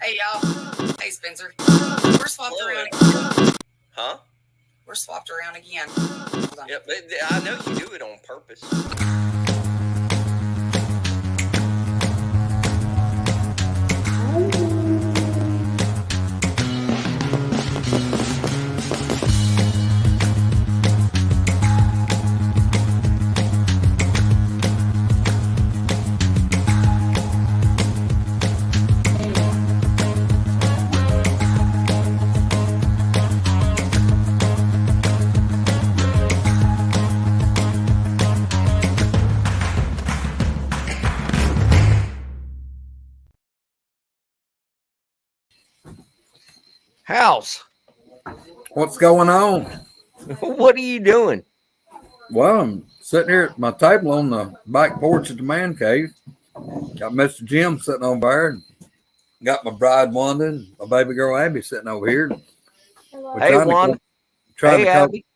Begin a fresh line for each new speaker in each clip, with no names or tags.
Hey, y'all. Hey, Spencer. We're swapped around again.
Huh?
We're swapped around again.
Yep, I know you do it on purpose. Howse,
What's going on?
what are you doing?
Well, I'm sitting here at my table on the back porch at the man cave. Got Mr. Jim sitting over there. And got my bride Wanda and my baby girl Abby sitting over here. We're
Hey, Wanda.
Trying to
Abby.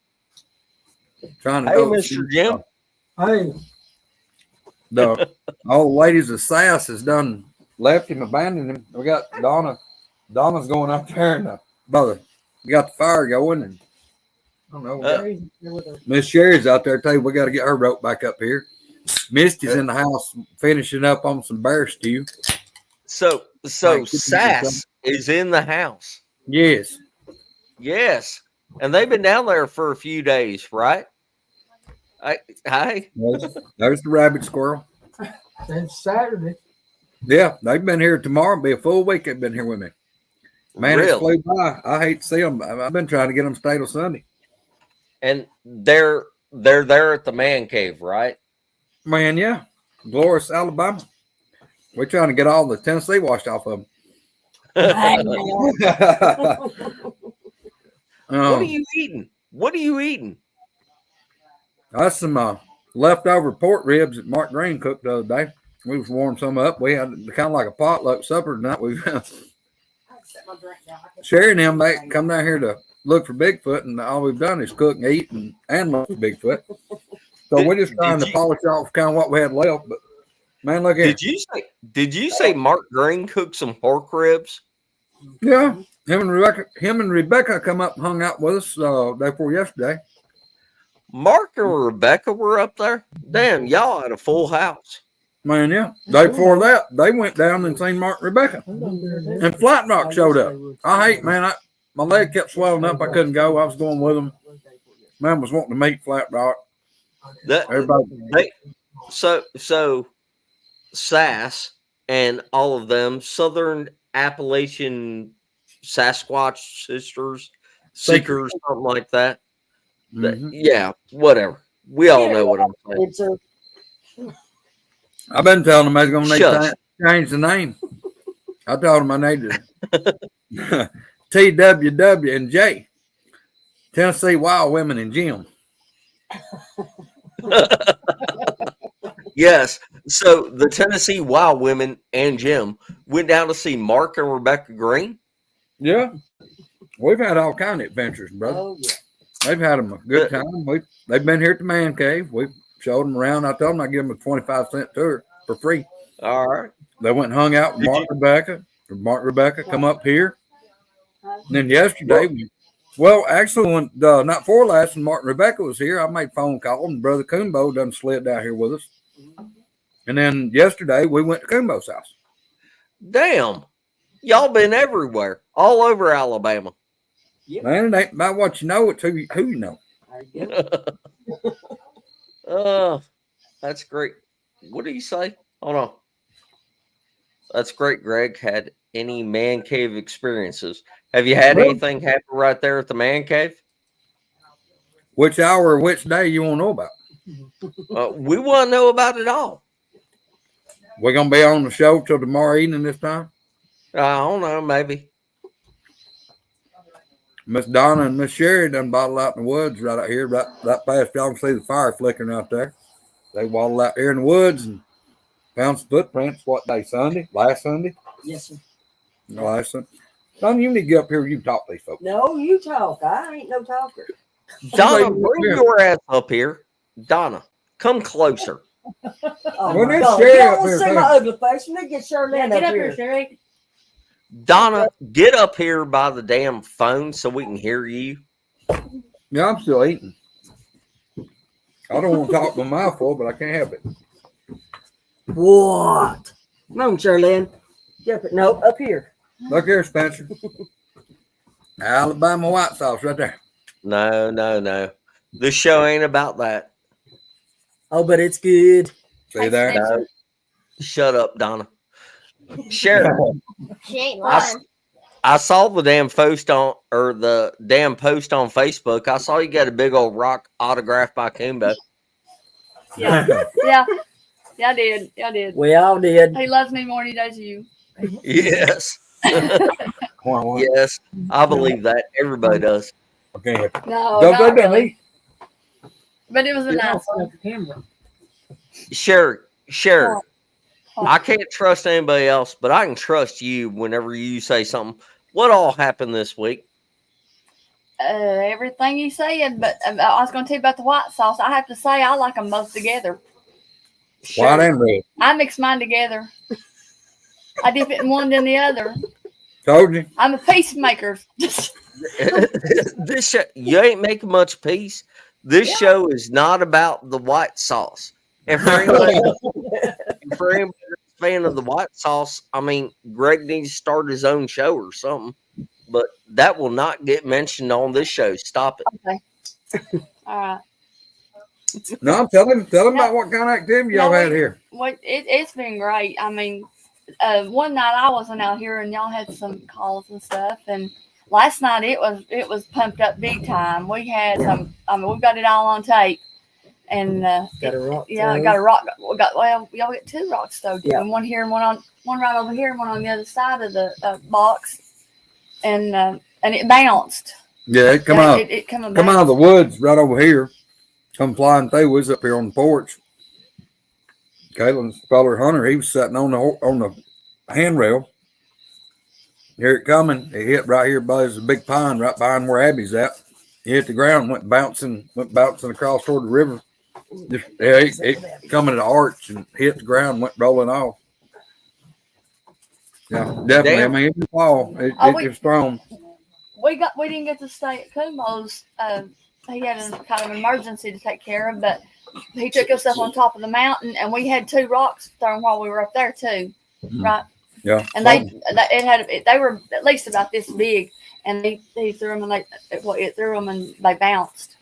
Trying to
Hey,
coach
Mr. Jim.
Hey.
All the ladies of SASS has done left him, abandoned him. We got Donna. Donna's going up there and brother, we got the fire going, and I don't know. Miss Sherry's out there too. We got to get her rope back up here. Misty's in the house finishing up on some bear stew.
So SASS is in the house.
Yes.
And they've been down there for a few days, right? Hi.
There's the rabbit squirrel.
Since Saturday.
Yeah, they've been here tomorrow. Be a full week they've been here with me. Man,
really?
It flew by. I hate to see them. I've been trying to get them stay till Sunday.
And they're there at the man cave, right?
Man, yeah. Glorious, Alabama. We're trying to get all the Tennessee washed off of them.
What are you eating? What are you eating?
That's some leftover pork ribs that Mark Green cooked the other day. We was warming some up. We had kind of like a potluck supper tonight. We've Sherry and them back come down here to look for Bigfoot, and all we've done is cook and eat and look for Bigfoot. So we're just trying to polish off kind of what we had left. But man, look at
Did you say Mark Green cooked some pork ribs?
Yeah, him and Rebecca come up and hung out with us day before yesterday.
Mark and Rebecca were up there. Damn, y'all had a full house.
Man, yeah. Day before that, they went down and seen Mark and Rebecca. And Flat Rock showed up. My leg kept swelling up. I couldn't go. I was going with them. Man was wanting to meet Flat Rock.
So SASS and all of them, Southern Appalachian Sasquatch Sisters, Seekers, something like that.
Mm-hmm.
Yeah, whatever. We all know what I'm saying.
I've been telling them I was going to need to change the name. I told them I needed TWW and J. Tennessee Wild Women and Jim.
Yes. So the Tennessee Wild Women and Jim went down to see Mark and Rebecca Green.
Yeah. We've had all kind of adventures, brother. Oh, yeah. They've had them a good time. They've been here at the man cave. We've showed them around. I told them I'd give them a 25-cent tour for free.
All right.
They went and hung out with Mark and Rebecca come up here. And then yesterday, actually, when not for last, when Mark and Rebecca was here, I made a phone call, and Brother Coombo done slid down here with us. And then yesterday, we went to Coombo's house.
Damn. Y'all been everywhere, all over Alabama.
Yep. Man, it ain't about what you know, it's who you know.
Oh, that's great. What do you say? Hold on. That's great, Greg. Had any man cave experiences? Have you had anything happen right there at the man cave?
Which hour or which day you want to know about?
We want to know about it all.
We're going to be on the show till tomorrow evening this time?
I don't know, maybe.
Miss Donna and Miss Sherry done bottled out in the woods right out here, right past. Y'all can see the fire flickering out there. They waddled out here in the woods and found some footprints. What day? Sunday? Last Sunday?
Yes, sir.
Last Sunday. Son, you need to get up here. You talk to these folks.
No, you talk. I ain't no talker.
Donna, bring your ass up here. Donna, come closer.
Oh, my God. You don't want to see my ugly face. You need to get Shirley
get up here, Sherry.
Donna, get up here by the damn phone so we can hear you.
Yeah, I'm still eating. I don't want to talk with my mouth full, but I can't help it.
What? Come on, Charlene. Jump it. No, up here.
Look here, Spencer. Alabama white sauce right there.
No. This show ain't about that.
Oh, but it's good.
See there?
No. Shut up, Donna. Sharon,
She ain't lying.
I saw the damn post on Facebook. I saw you got a big old rock autographed by Kumbo.
Yeah, I did.
We all did.
He loves me more than he does you.
Yes.
What?
Yes. I believe that. Everybody does.
Okay.
No,
Don't
not
go down,
really. But it was a nice one.
Sure. I can't trust anybody else, but I can trust you whenever you say something. What all happened this week?
Everything you said, but I was going to tell you about the white sauce. I have to say I like them both together.
White and red.
I mix mine together. I dip it in one then the other.
Told you.
I'm a peacemaker.
This show, you ain't making much peace. This show is not about the white sauce. And for anybody that's a fan of the white sauce, I mean, Greg needs to start his own show or something. But that will not get mentioned on this show. Stop it.
Okay. All right.
No, tell him about what kind of activity y'all had here.
Well, it's been great. I mean, one night I wasn't out here and y'all had some calls and stuff. And last night it was pumped up big time. We had some. I mean, we got it all on tape. And
Got a rock.
I got a rock. Y'all got two rocks though.
Yeah.
And one here and one right over here and one on the other side of the box. And it bounced.
Yeah, it come out.
It come
Come out of the woods right over here. Come flying through. We was up here on the porch. Caitlin's father Hunter, he was sitting on the handrail. Here it coming. It hit right here by there's a big pine right behind where Abby's at. It hit the ground, went bouncing across toward the river. Just, it coming at an arch and hit the ground, went rolling off. Yeah, definitely.
Damn.
I mean, it was fall. It was thrown.
We didn't get to stay at Kumo's. He had a kind of emergency to take care of, but he took us up on top of the mountain, and we had two rocks thrown while we were up there too, right?
Yeah.
And they were at least about this big, and he threw them, and it threw them, and they bounced.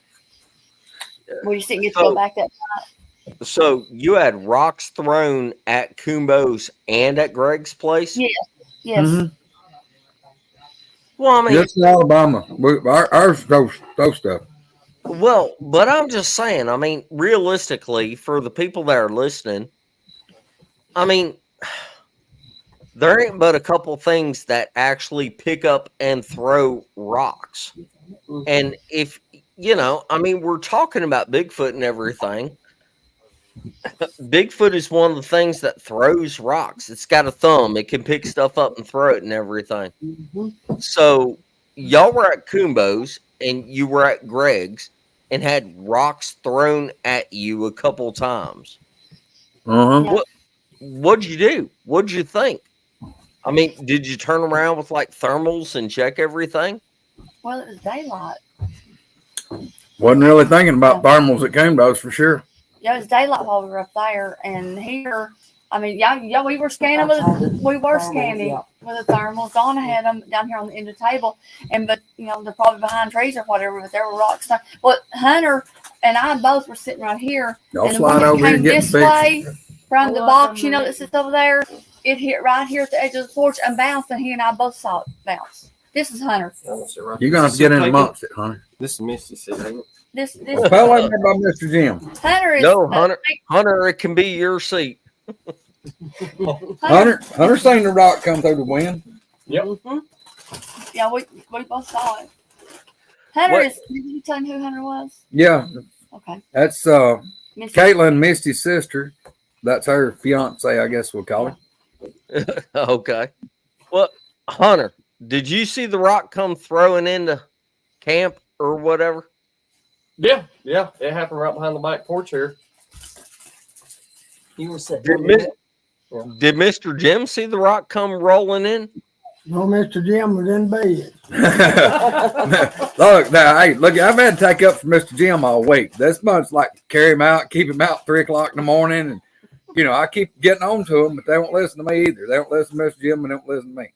We just didn't get to go back that night.
So you had rocks thrown at Kumbo's and at Greg's place?
Yes. Yes.
Mm-hmm.
Well, I mean,
Just in Alabama. Ours throw stuff.
well, but I'm just saying, I mean, realistically, for the people that are listening, I mean, there ain't but a couple things that actually pick up and throw rocks. And if, I mean, we're talking about Bigfoot and everything. Bigfoot is one of the things that throws rocks. It's got a thumb. It can pick stuff up and throw it and everything.
Mm-hmm.
So y'all were at Kumbo's and you were at Greg's and had rocks thrown at you a couple times.
Uh-huh.
What'd you do? What'd you think? I mean, did you turn around with like thermals and check everything?
Well, it was daylight.
Wasn't really thinking about thermals at Kumbo's for sure.
Yeah, it was daylight while we were up there, and here, I mean, yeah, we were scanning with the thermals. Donna had them down here on the end of the table, but they're probably behind trees or whatever. But there were rocks. Well, Hunter and I both were sitting right here,
Y'all
and
slide over here and get
this way from the box, that sits over there. It hit right here at the edge of the porch and bounced, and he and I both saw it bounce. This is Hunter.
You're gonna have to get in amongst it, Hunter.
This is Mississippi, ain't it?
This
Fell like that by Mr. Jim.
Hunter is
No, Hunter, it can be your seat.
Hunter seen the rock come through the wind.
Yep.
Mm-hmm. Yeah, we both saw it. Hunter is. Did you tell him who Hunter was?
Yeah,
Okay.
that's
Missy.
Caitlin, Misty's sister. That's her fiance, I guess we'll call her.
Okay. Well, Hunter, did you see the rock come throwing into camp or whatever?
Yeah. It happened right behind the back porch here.
You were sitting.
Did Mr. Jim see the rock come rolling in?
No, Mr. Jim was in bed.
Look, now, hey, look, I've had to take up for Mr. Jim all week. This month's like carry him out, keep him out 3 o'clock in the morning. And, you know, I keep getting on to them, but they won't listen to me either. They don't listen to Mr. Jim and they don't listen to me.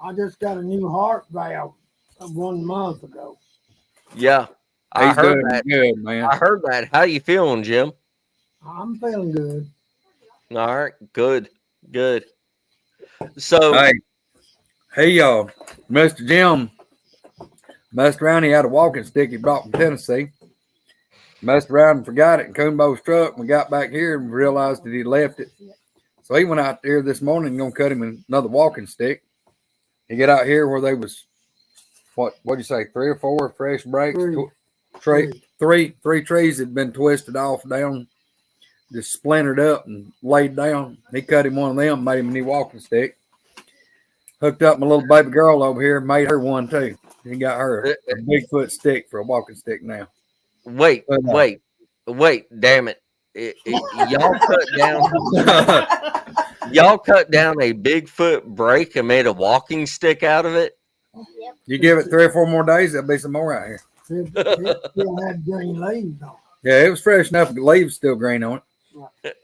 I just got a new heart valve 1 month ago.
Yeah, I
He's
heard
doing
that.
good, man.
I heard that. How you feeling, Jim?
I'm feeling good.
All right, good, good. So,
Hey, Mr. Jim messed around. He had a walking stick he brought from Tennessee. Messed around and forgot it in Coonbo's truck. We got back here and realized that he left it. So he went out there this morning and gonna cut him another walking stick. He got out here where they was what'd you say, 3 or 4 fresh breaks? Three trees had been twisted off down, just splintered up and laid down. He cut him one of them, made him a new walking stick. Hooked up my little baby girl over here, made her one too. He got her a Bigfoot stick for a walking stick now.
wait, damn it. Y'all cut down y'all cut down a Bigfoot break and made a walking stick out of it.
You give it 3 or 4 more days, there'll be some more out here.
It still had green leaves on.
Yeah, it was fresh enough. The leaves still green on it.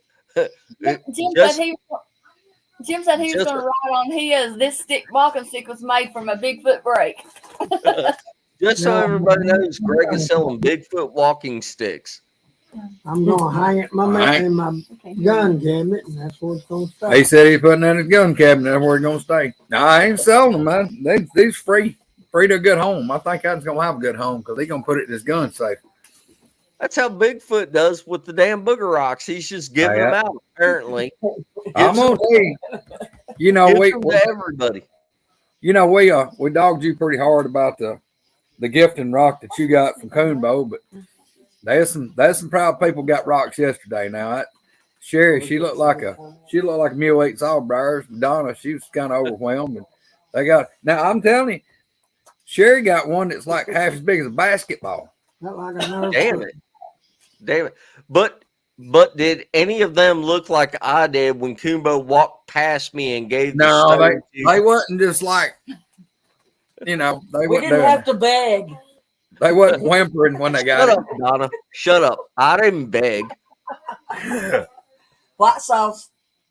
Jim said he was going to ride on his. This walking stick was made from a Bigfoot break.
Just so everybody knows, Greg is selling Bigfoot walking sticks.
I'm going to hang it in my gun cabinet, and that's where it's going to stay.
He said he's putting that in his gun cabinet. That's where it's going to stay. No, I ain't selling them, man. These free to a good home. I think I'm going to have a good home because he's going to put it in his gun safe.
That's how Bigfoot does with the damn booger rocks. He's just giving them out, apparently.
I'm going to tell you, you know, we
to everybody.
You know, we dogged you pretty hard about the gifting rock that you got from Coonbo, but there's some proud people got rocks yesterday. Now, Sherry, she looked like a mule ate sawbriars. Donna, she was kind of overwhelmed, and they got. Now, I'm telling you, Sherry got one that's like half as big as a basketball.
Damn it! But did any of them look like I did when Coonbo walked past me and gave?
No, they wasn't just like, you know, they
We
wouldn't
didn't have to beg.
They wasn't whimpering when they got
Shut up, Donna. Shut up. I didn't beg.
White sauce.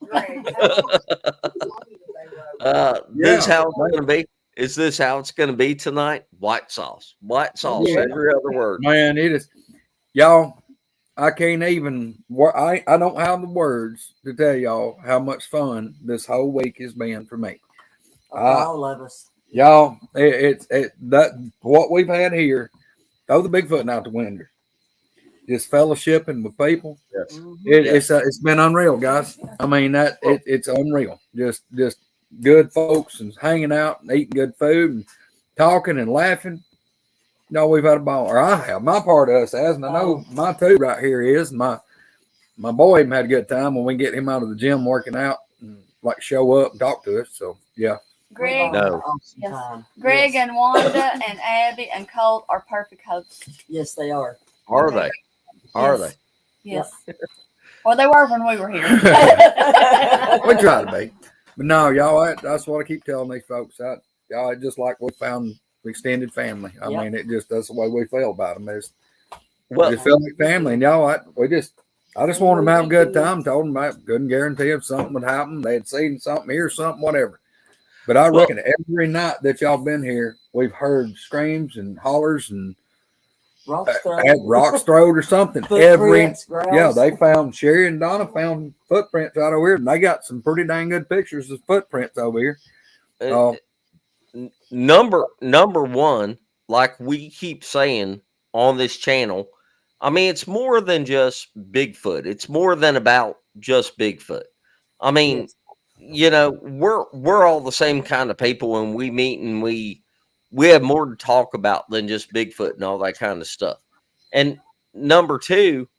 This how it's gonna be. Is this how it's gonna be tonight? White sauce. White sauce.
Yeah.
Every other word.
Man, it is. Y'all, I can't even. I don't have the words to tell y'all how much fun this whole week has been for me.
All of us.
Y'all, it's that what we've had here. Throw the Bigfoot out the window. Just fellowshipping with people.
Yes.
It's been unreal, guys. I mean it's unreal. Just good folks and hanging out and eating good food and talking and laughing. No, we've had a ball. Or I have. My part of us has, and I know my two right here is my boy even had a good time when we get him out of the gym working out and like show up and talk to us. So yeah.
Greg,
No.
yes. Greg and Wanda and Abby and Colt are perfect hosts.
Yes, they are.
Are they? Are they?
Yes. Well, they were when we were here.
We try to be. But no, y'all, that's what I keep telling these folks. Y'all, it's just like we found extended family. I mean, that's the way we feel about them. We just feel like family. And y'all, I just want them to have a good time. Told them I couldn't guarantee if something would happen. They'd seen something, hear something, whatever. But I reckon every night that y'all been here, we've heard screams and hollers and rocks thrown or something. They found Sherry and Donna found footprints out over here, and they got some pretty dang good pictures of footprints over here.
Number one, like we keep saying on this channel, I mean, it's more than just Bigfoot. It's more than about just Bigfoot. I mean, you know, we're all the same kind of people, and we meet and we have more to talk about than just Bigfoot and all that kind of stuff. And number two,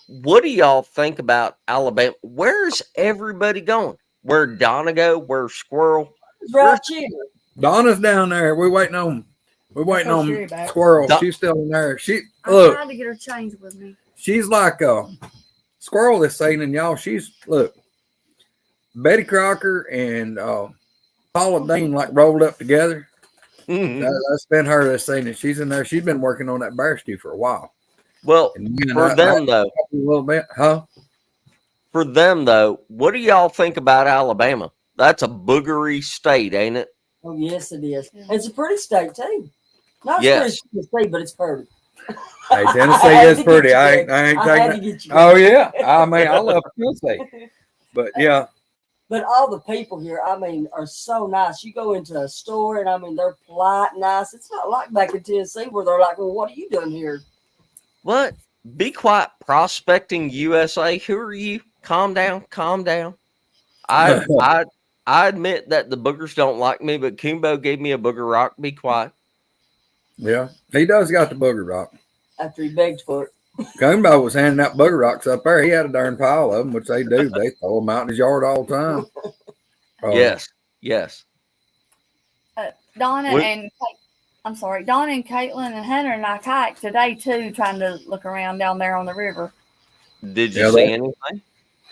what do y'all think about Alabama? Where's everybody going? Where'd Donna go? Where's Squirrel?
Right here.
Donna's down there. We're waiting on Squirrel. She's still in there.
I tried to get her changed with me.
She's like a Squirrel this evening, y'all. She's look. Betty Crocker and Paula Dean like rolled up together.
Mhm.
That's been her that's saying that she's in there. She's been working on that bear stew for a while.
Well,
And me and
for
I
them though,
a little bit, huh?
for them though, what do y'all think about Alabama? That's a boogery state, ain't it?
Oh, yes, it is. It's a pretty state, too. Not
Yes.
as pretty as state, but it's pretty.
Hey,
I
Tennessee
had
is
to get
pretty.
you,
I
Greg.
ain't
I had
taking
to
it.
get you.
Oh yeah. I mean, I love Tennessee. But yeah,
But all the people here, I mean, are so nice. You go into a store and I mean, they're polite, nice. It's not like back in Tennessee where they're like, well, what are you doing here?
What? Be quiet, prospecting USA. Who are you? Calm down, calm down. I admit that the boogers don't like me, but Kumbo gave me a booger rock. Be quiet.
yeah. He does got the booger rock.
After he begged for it.
Gumbo was handing out booger rocks up there. He had a darn pile of them, which they do. They throw them out in his yard all the time.
Yes, yes.
Donna
What-
and Donna and Caitlin and Hunter and I kayaked today too, trying to look around down there on the river.
Did you
Yeah,
see
that-
anything?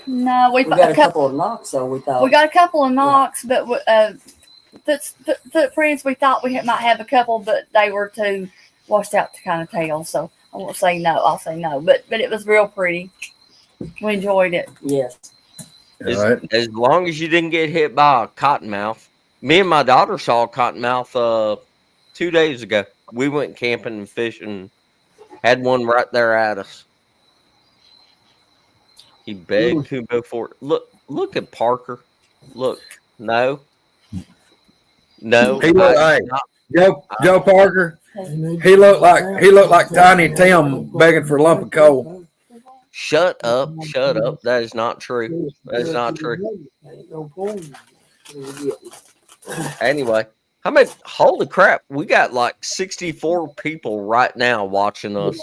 No,
We got a couple of knocks, so we thought.
We got a couple of knocks, but footprints. We thought we might have a couple, but they were too washed out to kind of tell. So I won't say no. I'll say no. But it was real pretty. We enjoyed it.
Yes.
As long as you didn't get hit by a cottonmouth. Me and my daughter saw a cottonmouth 2 days ago. We went camping and fishing. Had one right there at us. He begged Kumbo for it. Look at Parker. Look, no.
He looked like Joe Parker. He looked like Tiny Tim begging for a lump of coal.
Shut up. Shut up. That is not true. That is not true. Anyway, holy crap, we got like 64 people right now watching us.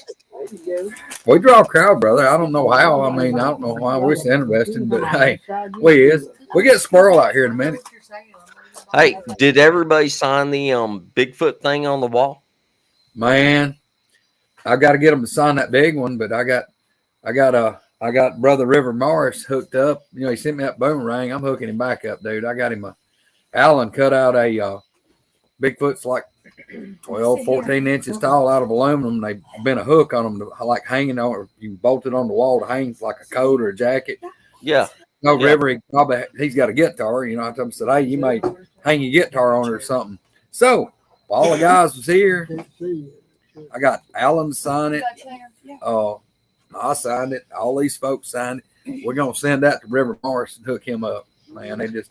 We draw a crowd, brother. I don't know how. I mean, I don't know why we're so interested, but hey, we is. We get squirrel out here in a minute.
Hey, did everybody sign the Bigfoot thing on the wall?
Man, I got to get them to sign that big one, but I got Brother River Morris hooked up. You know, he sent me that boomerang. I'm hooking him back up, dude. I got him Alan cut out a Bigfoot's like 12, 14 inches tall out of aluminum. They've been a hook on them to, like hanging on, or you bolt it on the wall to hang like a coat or a jacket.
Yeah.
No,
Yeah.
River, he's got a guitar. You know, I told him, said, hey, you may hang your guitar on it or something. So while the guys was here, I got Alan to sign it. I signed it. All these folks signed it. We're gonna send that to River Morris and hook him up. Man, they just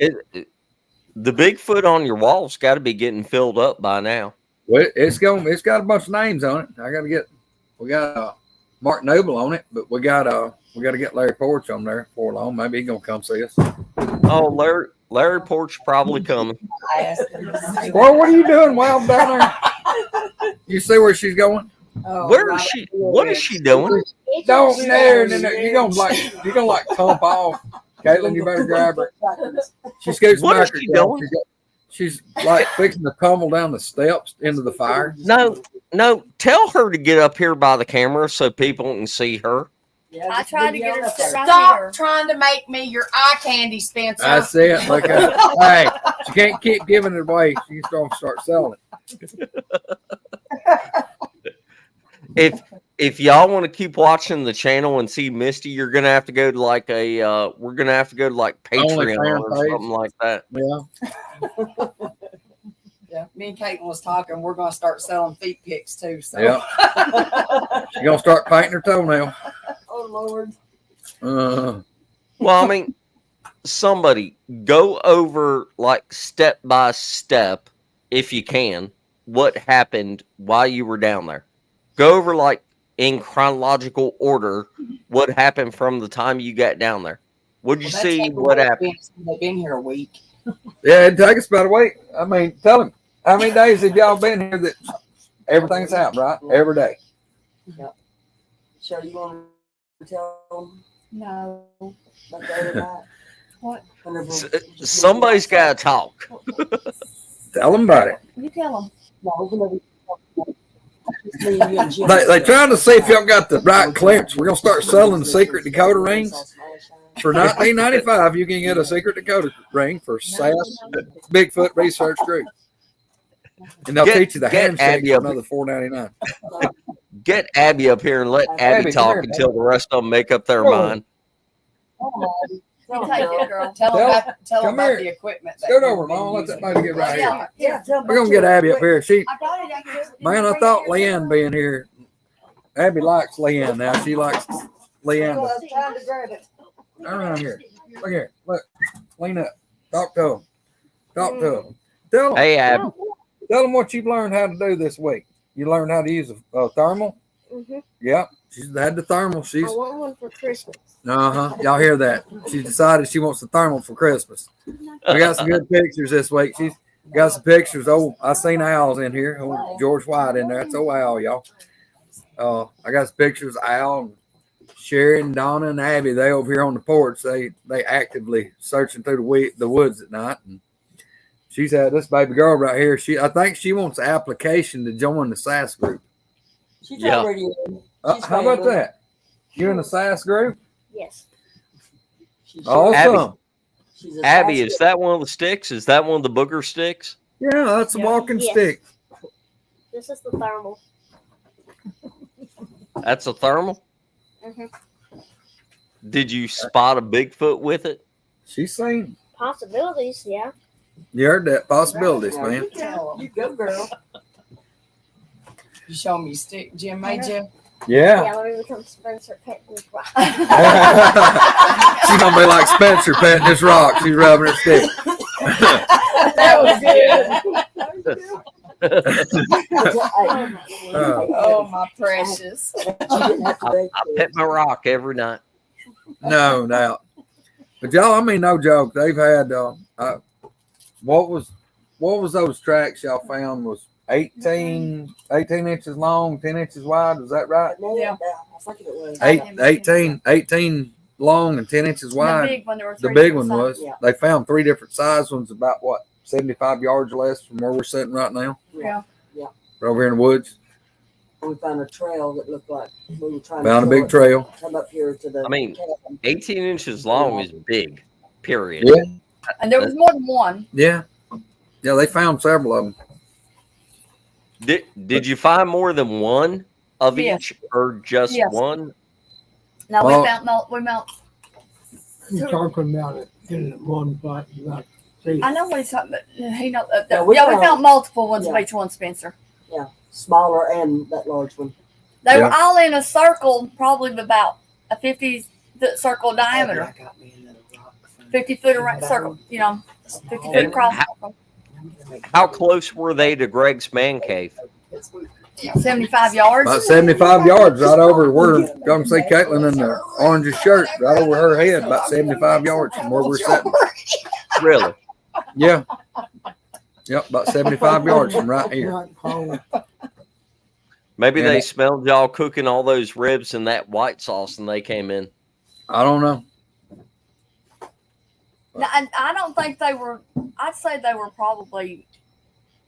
the Bigfoot on your wall's got to be getting filled up by now.
well, it's got a bunch of names on it. We got Mark Noble on it, but we got to get Larry Porch on there before long. Maybe he's gonna come see us.
Oh, Larry Porch probably coming.
Well, what are you doing, Wild, down there? You see where she's going?
Where is she? What is she doing?
Don't there. You're gonna like pump off. Caitlin, you better grab her. She scoots
What
back.
is she doing?
She's like fixing to tumble down the steps into the fire.
No, tell her to get up here by the camera so people can see her.
I tried to get her to sit right
Stop
here.
trying to make me your eye candy, Spencer.
That's it. Look at it. Hey, she can't keep giving it away. She's going to start selling it.
If y'all want to keep watching the channel and see Misty, you're gonna have to go to like we're gonna have to go to like Patreon or
page.
something like that.
Yeah.
Yeah, me and Caitlin was talking. We're going to start selling feet pics too. So.
Yeah. She's going to start painting her toenail.
Oh Lord.
Well, I mean, somebody go over like step by step, if you can, what happened while you were down there. Go over like in chronological order what happened from the time you got down there. What'd you see? What happened?
They've been here a week.
Yeah, it'd take us about a week. I mean, tell him, how many days have y'all been here that everything's happened, right? Every day.
So you want to tell them
No.
about the other night?
What?
Somebody's got to talk.
Tell them about it.
You tell them.
No,
They trying to see if y'all got the right clearance. We're going to start selling the secret Dakota rings. For $19.95, you can get a Secret Dakota ring for SAS Bigfoot Research Group. And they'll teach you the handshake for another $4.99.
Get Abby up here and let Abby talk until the rest of them make up their mind.
You take it, girl. Tell them about the equipment.
Scoot over, Mom. Let that lady get right here.
Yeah,
We're going to get Abby up here.
Man,
I thought Leanne being here. Abby likes Leanne now. She likes Leanne.
Time to grab it.
Turn around here. Look here. Look. Lean up. Talk to him. Talk to him. Tell them.
Hey, Abby.
Tell them what you've learned how to do this week. You learned how to use a thermal?
Mm-hmm.
Yep. She's had the thermal.
I
She's
want one for Christmas.
Y'all hear that? She decided she wants the thermal for Christmas. We got some good pictures this week. She's got some pictures. Oh, I seen Al's in here. Oh, George White in there. That's old Al, y'all. I got some pictures of Al, Sharon, Donna, and Abby. They over here on the porch. They actively searching through the woods at night. And she's had this baby girl right here. I think she wants an application to join the SASS group.
She's
Yeah.
already in.
How about that? You in the SASS group?
Yes.
Awesome.
Abby, is that one of the sticks? Is that one of the booger sticks?
Yeah, that's a walking
Yes.
stick.
This is the thermal.
That's a thermal?
Mhm.
Did you spot a Bigfoot with it?
She's seen.
Possibilities, yeah.
You heard that. Possibilities, man.
You go, girl.
You show me your stick Jim made you.
Yeah.
Yeah, let me become Spencer Pet with rock.
She's gonna be like Spencer petting this rock. She's rubbing her stick.
That was good. Oh, my precious.
I pet my rock every night.
No doubt. But y'all, I mean, no joke. They've had what was those tracks y'all found was 18 inches long, 10 inches wide. Is that right?
Yeah.
I think it was.
18 long and 10 inches
The
wide.
big one, there were
The
three
big
different
one
sizes.
was.
Yeah.
They found 3 different size ones, about what, 75 yards or less from where we're sitting right now.
Yeah.
Right over here in the woods.
We found a trail that looked like we were trying
Found a
to
big trail.
come up here to the
I mean,
cabin.
18 inches long is big, period.
Yeah.
And there was more than one.
Yeah. Yeah, they found several of them.
Did you find more than one of
Yes.
each or just
Yes.
one?
No,
Well-
we found
You're talking about it in one spot. You got to see.
I know what he's talking about. He knows.
Yeah,
Yeah,
we
we
found-
found multiple ones of
Yeah.
each one, Spencer.
Smaller and that large one.
They were
Yeah.
all in a circle, probably of about a 50-foot circle diameter, 50-foot circle. 50-foot
And
across.
How close were they to Greg's man cave?
75 yards.
About 75 yards right over where, come see Caitlin in the orange shirt, right over her head, about 75 yards from where we're sitting.
Really?
Yeah. Yep, about 75 yards from right here.
Not cold.
Maybe
Yeah.
they smelled y'all cooking all those ribs in that white sauce and they came in.
I don't know.
No, and I don't think they were. I'd say they were probably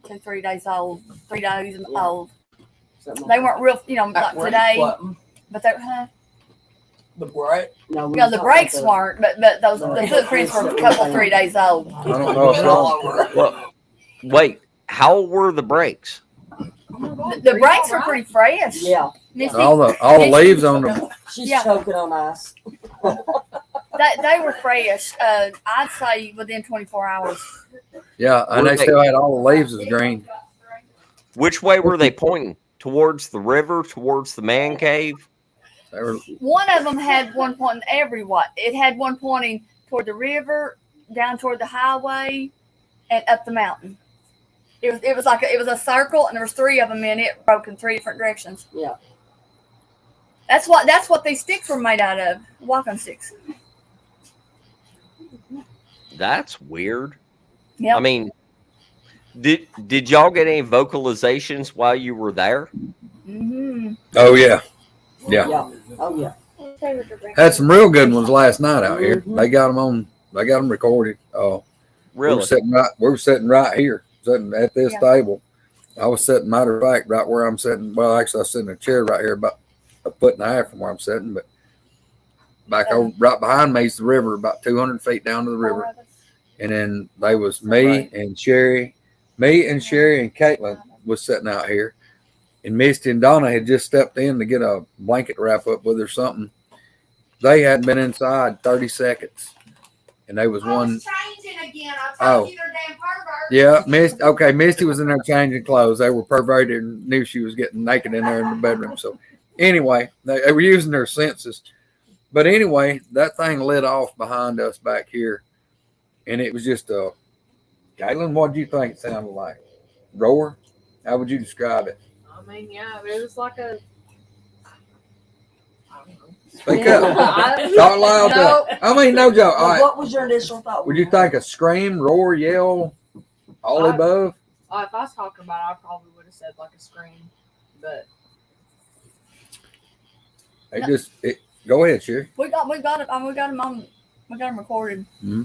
2-3 days old, 3 days old.
Something
They
like
weren't real, like today, but they,
The break.
that. No, we
the
talked
brakes
about
weren't, but the footprints were a couple, 3 days old.
I don't know if y'all,
Well, wait, how old were the brakes?
The brakes were pretty fresh.
Yeah,
Missy,
all the leaves on them.
she's
Yeah.
choking on ice.
they were fresh. I'd say within 24 hours.
Yeah, and they still had all the leaves as green.
Which way were they pointing? Towards the river, towards the man cave?
They were,
One of them had one pointing everywhere. It had one pointing toward the river, down toward the highway, and up the mountain. It was like it was a circle, and there was 3 of them in it, broke in 3 different directions.
Yeah.
That's what these sticks were made out of, walking sticks.
That's weird.
Yep.
I mean, did y'all get any vocalizations while you were there?
Mm-hmm.
oh yeah. Yeah.
Yeah. Oh yeah.
Had some real good ones last night out here. They got them recorded.
Really?
We were sitting right here, sitting at this
Yeah.
table. I was sitting, matter of fact, right where I'm sitting. Well, actually, I was sitting in a chair right here, about a foot and a half from where I'm sitting. But back over right behind me is the river, about 200 feet down to the river. And then they was me and Sherry and Caitlin was sitting out here. And Misty and Donna had just stepped in to get a blanket wrap up with or something. They hadn't been inside 30 seconds. And they was one.
Changing again. I told you they're damn perverts.
Yeah, Misty was in there changing clothes. They were perverted and knew she was getting naked in there in the bedroom. So anyway, they were using their senses. But anyway, that thing lit off behind us back here. And it was just a Caitlin, what do you think it sounded like? Roar? How would you describe it?
I mean, yeah, it was like a.
Speak up. Talk loud.
No.
I mean, no joke. All right.
What was your initial thought?
Would you think a scream, roar, yell, all above?
If I was talking about it, I probably would have said like a scream, but
Go ahead, Sherry.
We got him recorded.
Mm-hmm.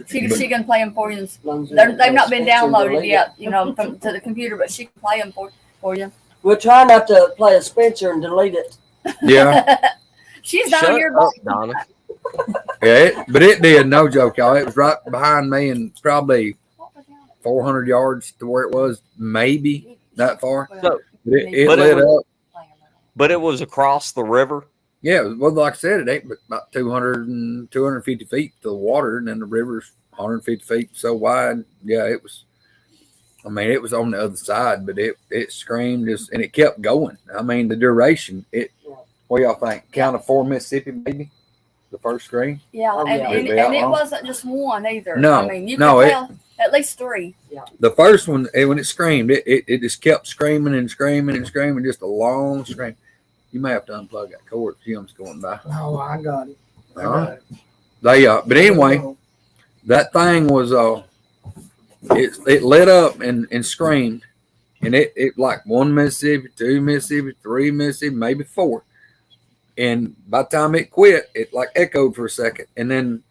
She can play them for you.
As long as
They've not been
Spencer
downloaded
deleted
yet,
it.
to the computer, but she can play them for you.
We'll try not to play a Spencer and delete it.
Yeah.
She's down
Shut
here.
up, Donna.
Yeah, but it did, no joke, y'all. It was right behind me and probably 400 yards to where it was, maybe that far.
So,
But it
But
lit
it
up.
but it was across the river.
Yeah, well, like I said, it ain't but about 250 feet to the water, and then the river's 150 feet so wide. Yeah, it was. I mean, it was on the other side, but it screamed and it kept going. I mean, the duration. What y'all think? Count of 4 Mississippi, maybe the first scream.
Yeah,
Oh, yeah.
and it wasn't just one either.
No,
I mean, you
no,
could tell at least 3.
The first one, when it screamed, it just kept screaming and screaming and screaming, just a long scream. You may have to unplug that cord. Jim's going by.
Oh, I got it.
All right. But anyway, that thing was it lit up and screamed, and it like 1 Mississippi, 2 Mississippi, 3 Mississippi, maybe 4. And by the time it quit, it like echoed for a second, and then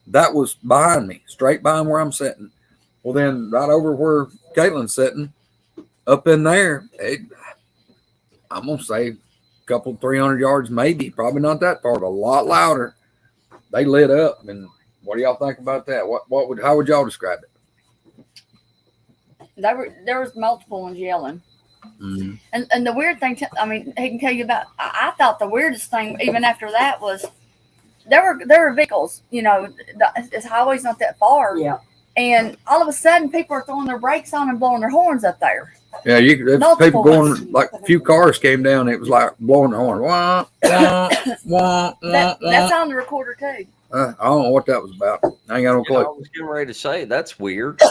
that was behind me, straight behind where I'm sitting. Well, then right over where Caitlin's sitting, up in there, I'm gonna say couple 300 yards, maybe, probably not that far, but a lot louder. They lit up, and what do y'all think about that? How would y'all describe it?
There was multiple ones yelling,
Mm-hmm.
and the weird thing, he can tell you about. I thought the weirdest thing, even after that, was there were vehicles. This highway's not that far, and all of a sudden, people are throwing their brakes on and blowing their horns up there.
Yeah, there's people going, like a few cars came down. It was like blowing the horn. Wah, wah, wah,
That's on the recorder too.
I don't know what that was about. I ain't got no
I
clue.
was getting ready to say that's weird.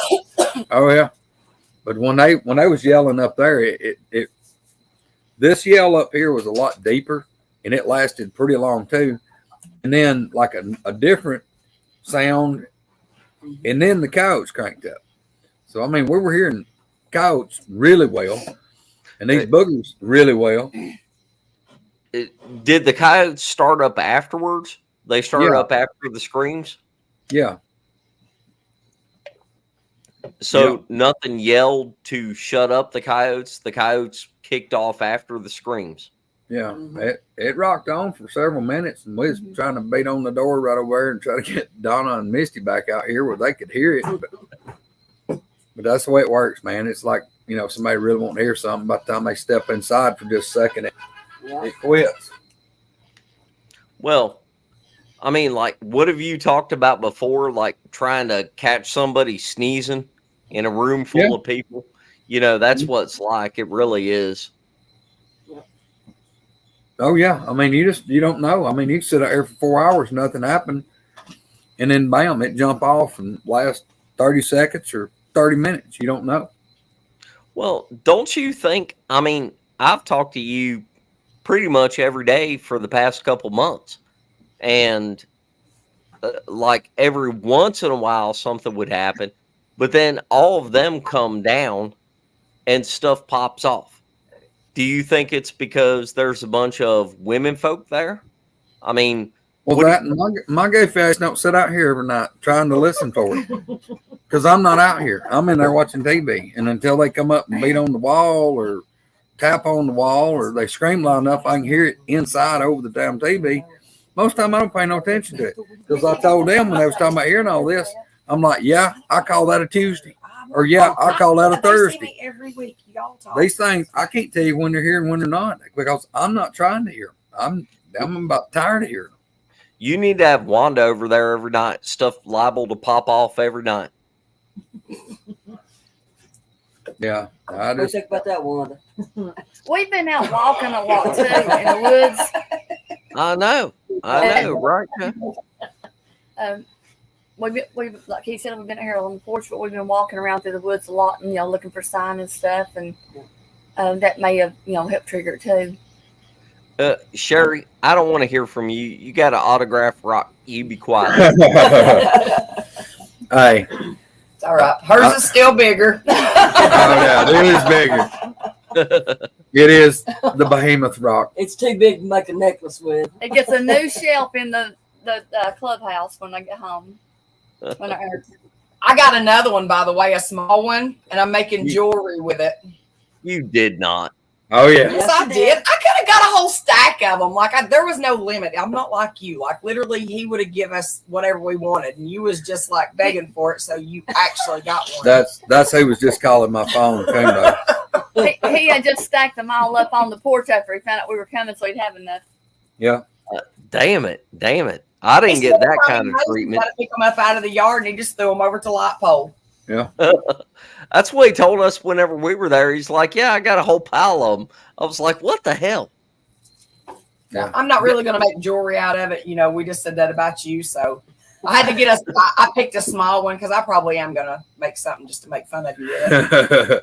Oh yeah, but when they was yelling up there, this yell up here was a lot deeper, and it lasted pretty long too. And then like a different sound, and then the coyotes cranked up. So I mean, we were hearing coyotes really well, and these boogers really well.
Did the coyotes start up afterwards? They started up after the screams?
Yeah.
So nothing yelled to shut up the coyotes. The coyotes kicked off after the screams.
Yeah. It rocked on for several minutes, and we was trying to beat on the door right over there and try to get Donna and Misty back out here where they could hear it. But that's the way it works, man. It's like, somebody really won't hear something. By the time they step inside for just a second, it quits.
Well, I mean, like, what have you talked about before? Like trying to catch somebody sneezing in a room full of people. That's what it's like. It really is.
Oh yeah. I mean, you don't know. I mean, you can sit out here for 4 hours, nothing happened, and then bam, it jump off and last 30 seconds or 30 minutes. You don't know.
Well, don't you think? I mean, I've talked to you pretty much every day for the past couple months, and like every once in a while something would happen, but then all of them come down and stuff pops off. Do you think it's because there's a bunch of women folk there? I mean,
my goofy ass don't sit out here every night trying to listen for it, because I'm not out here. I'm in there watching TV, and until they come up and beat on the wall or tap on the wall or they scream loud enough I can hear it inside over the damn TV, Most of the time, I don't pay no attention to it because I told them when they was talking about hearing all this, I'm like, yeah, I call that a Tuesday, or yeah, I call that a
They see
Thursday.
me every week. Y'all talk.
These things, I can't tell you when they're here and when they're not because I'm not trying to hear them. I'm about tired of hearing them.
You need to have Wanda over there every night. Stuff liable to pop off every night.
Yeah, I
What do you
just
think about that, Wanda?
We've been out walking a lot too in the woods.
I know, right?
We've like he said, we've been here on the porch, but we've been walking around through the woods a lot and looking for sign and stuff, and that may have helped trigger it too.
Sherry, I don't want to hear from you. You got an autograph, Rock. You be quiet.
Hey,
It's all right. Hers is still bigger.
oh yeah, it is bigger. It is the behemoth rock.
It's too big to make a necklace with.
It gets a new shelf in the clubhouse when I get home.
I got another one, by the way, a small one, and I'm making jewelry with it.
You did not.
Oh yeah.
Yes, I did. I could have got a whole stack of them. There was no limit. I'm not like you. Literally, he would have given us whatever we wanted, and you was just begging for it, so you actually got one.
That's who was just calling my phone.
He had just stacked them all up on the porch after he found out we were coming, so he'd have enough.
Yeah.
Damn it. I didn't get that kind of treatment.
Got to pick them up out of the yard, and he just threw them over to the light pole.
Yeah.
That's what he told us whenever we were there. He's like, yeah, I got a whole pile of them. I was like, what the hell?
Yeah.
I'm not really going to make jewelry out of it. We just said that about you. So I had to get I picked a small one because I probably am going to make something just to make fun of you with.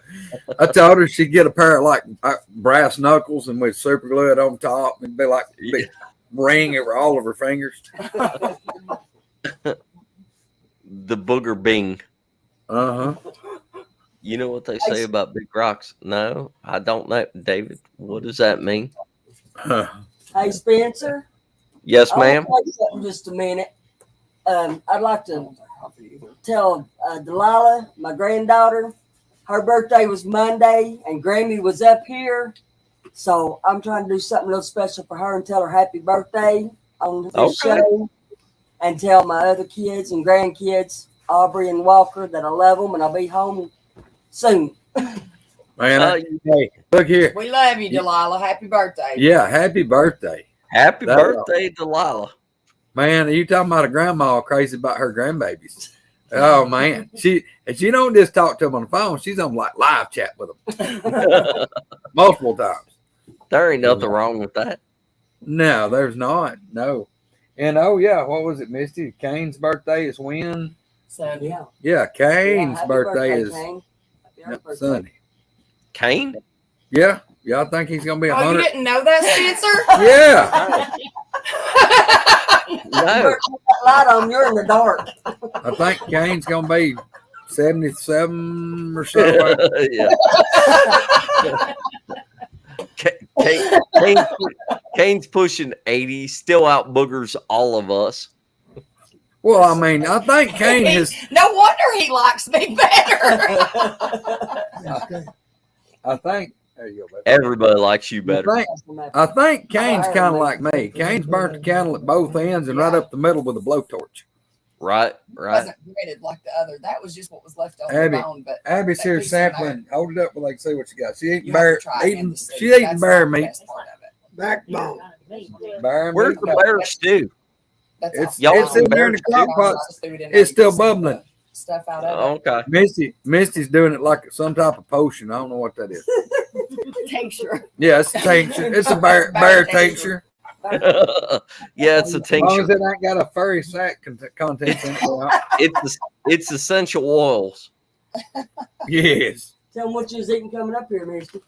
I told her she'd get a pair of brass knuckles and with super glue it on top and be like a big ring over all of her fingers.
The booger bing.
Uh-huh.
You know what they say about big rocks? No, I don't know. David, what does that mean?
Hey, Spencer.
Yes,
I
ma'am.
want to tell you something just a minute. I'd like to tell Delilah, my granddaughter, her birthday was Monday, and Grammy was up here. So I'm trying to do something real special for her and tell her happy birthday on this show. And tell my other kids and grandkids, Aubrey and Walker, that I love them and I'll be home soon.
Man, hey, look here.
We love you, Delilah. Happy birthday.
Yeah, happy birthday.
Happy birthday, Delilah.
Man, you talking about a grandma crazy about her grandbabies. Oh man. She don't just talk to them on the phone, she's on live chat with them. Multiple times.
There ain't nothing wrong with that.
No, there's not. No. And oh yeah, what was it, Misty? Kane's birthday is when?
Sunday.
Yeah, Kane's
happy
birthday is
Kane. Happy birthday.
Sunday.
Kane?
Yeah. I think he's gonna be
Oh,
100.
you didn't know that, Spencer?
Yeah.
No.
Light on, you're in the dark.
I think Kane's gonna be 77 or so.
Yeah. Kane's pushing 80, still out boogers all of us.
Well, I mean, I think Kane has.
No wonder he likes me better.
I think. There you go, baby.
Everybody likes you better.
I think Kane's kind of like me. Kane's burnt the candle at both ends and right up the middle with a blowtorch.
Right.
It wasn't gritted like the other. That was just what was left on
Abby,
the bone. But
Abby's
that
here
piece of
sampling. Hold it up where they can see what you got. She eating
you have
bear.
to try it and see.
She's eating
That's
bear
the
meat.
best part of it.
Backbone.
Bear
Where's
meat.
the bear stew?
That's
It's
Y'all
it's in there in the
bear
crock pot.
Just threw it in there.
It's
You
still
can see the
bubbling.
Stuff out of it.
Okay.
Misty's doing it like some type of potion. I don't know what that is.
Tincture.
Yeah, it's a tincture. It's a bear tincture.
Yeah, it's a
As long as
tincture.
it ain't got a furry sac contents in it.
It's essential oils.
Yes.
Tell them what you was eating coming up here, Mister.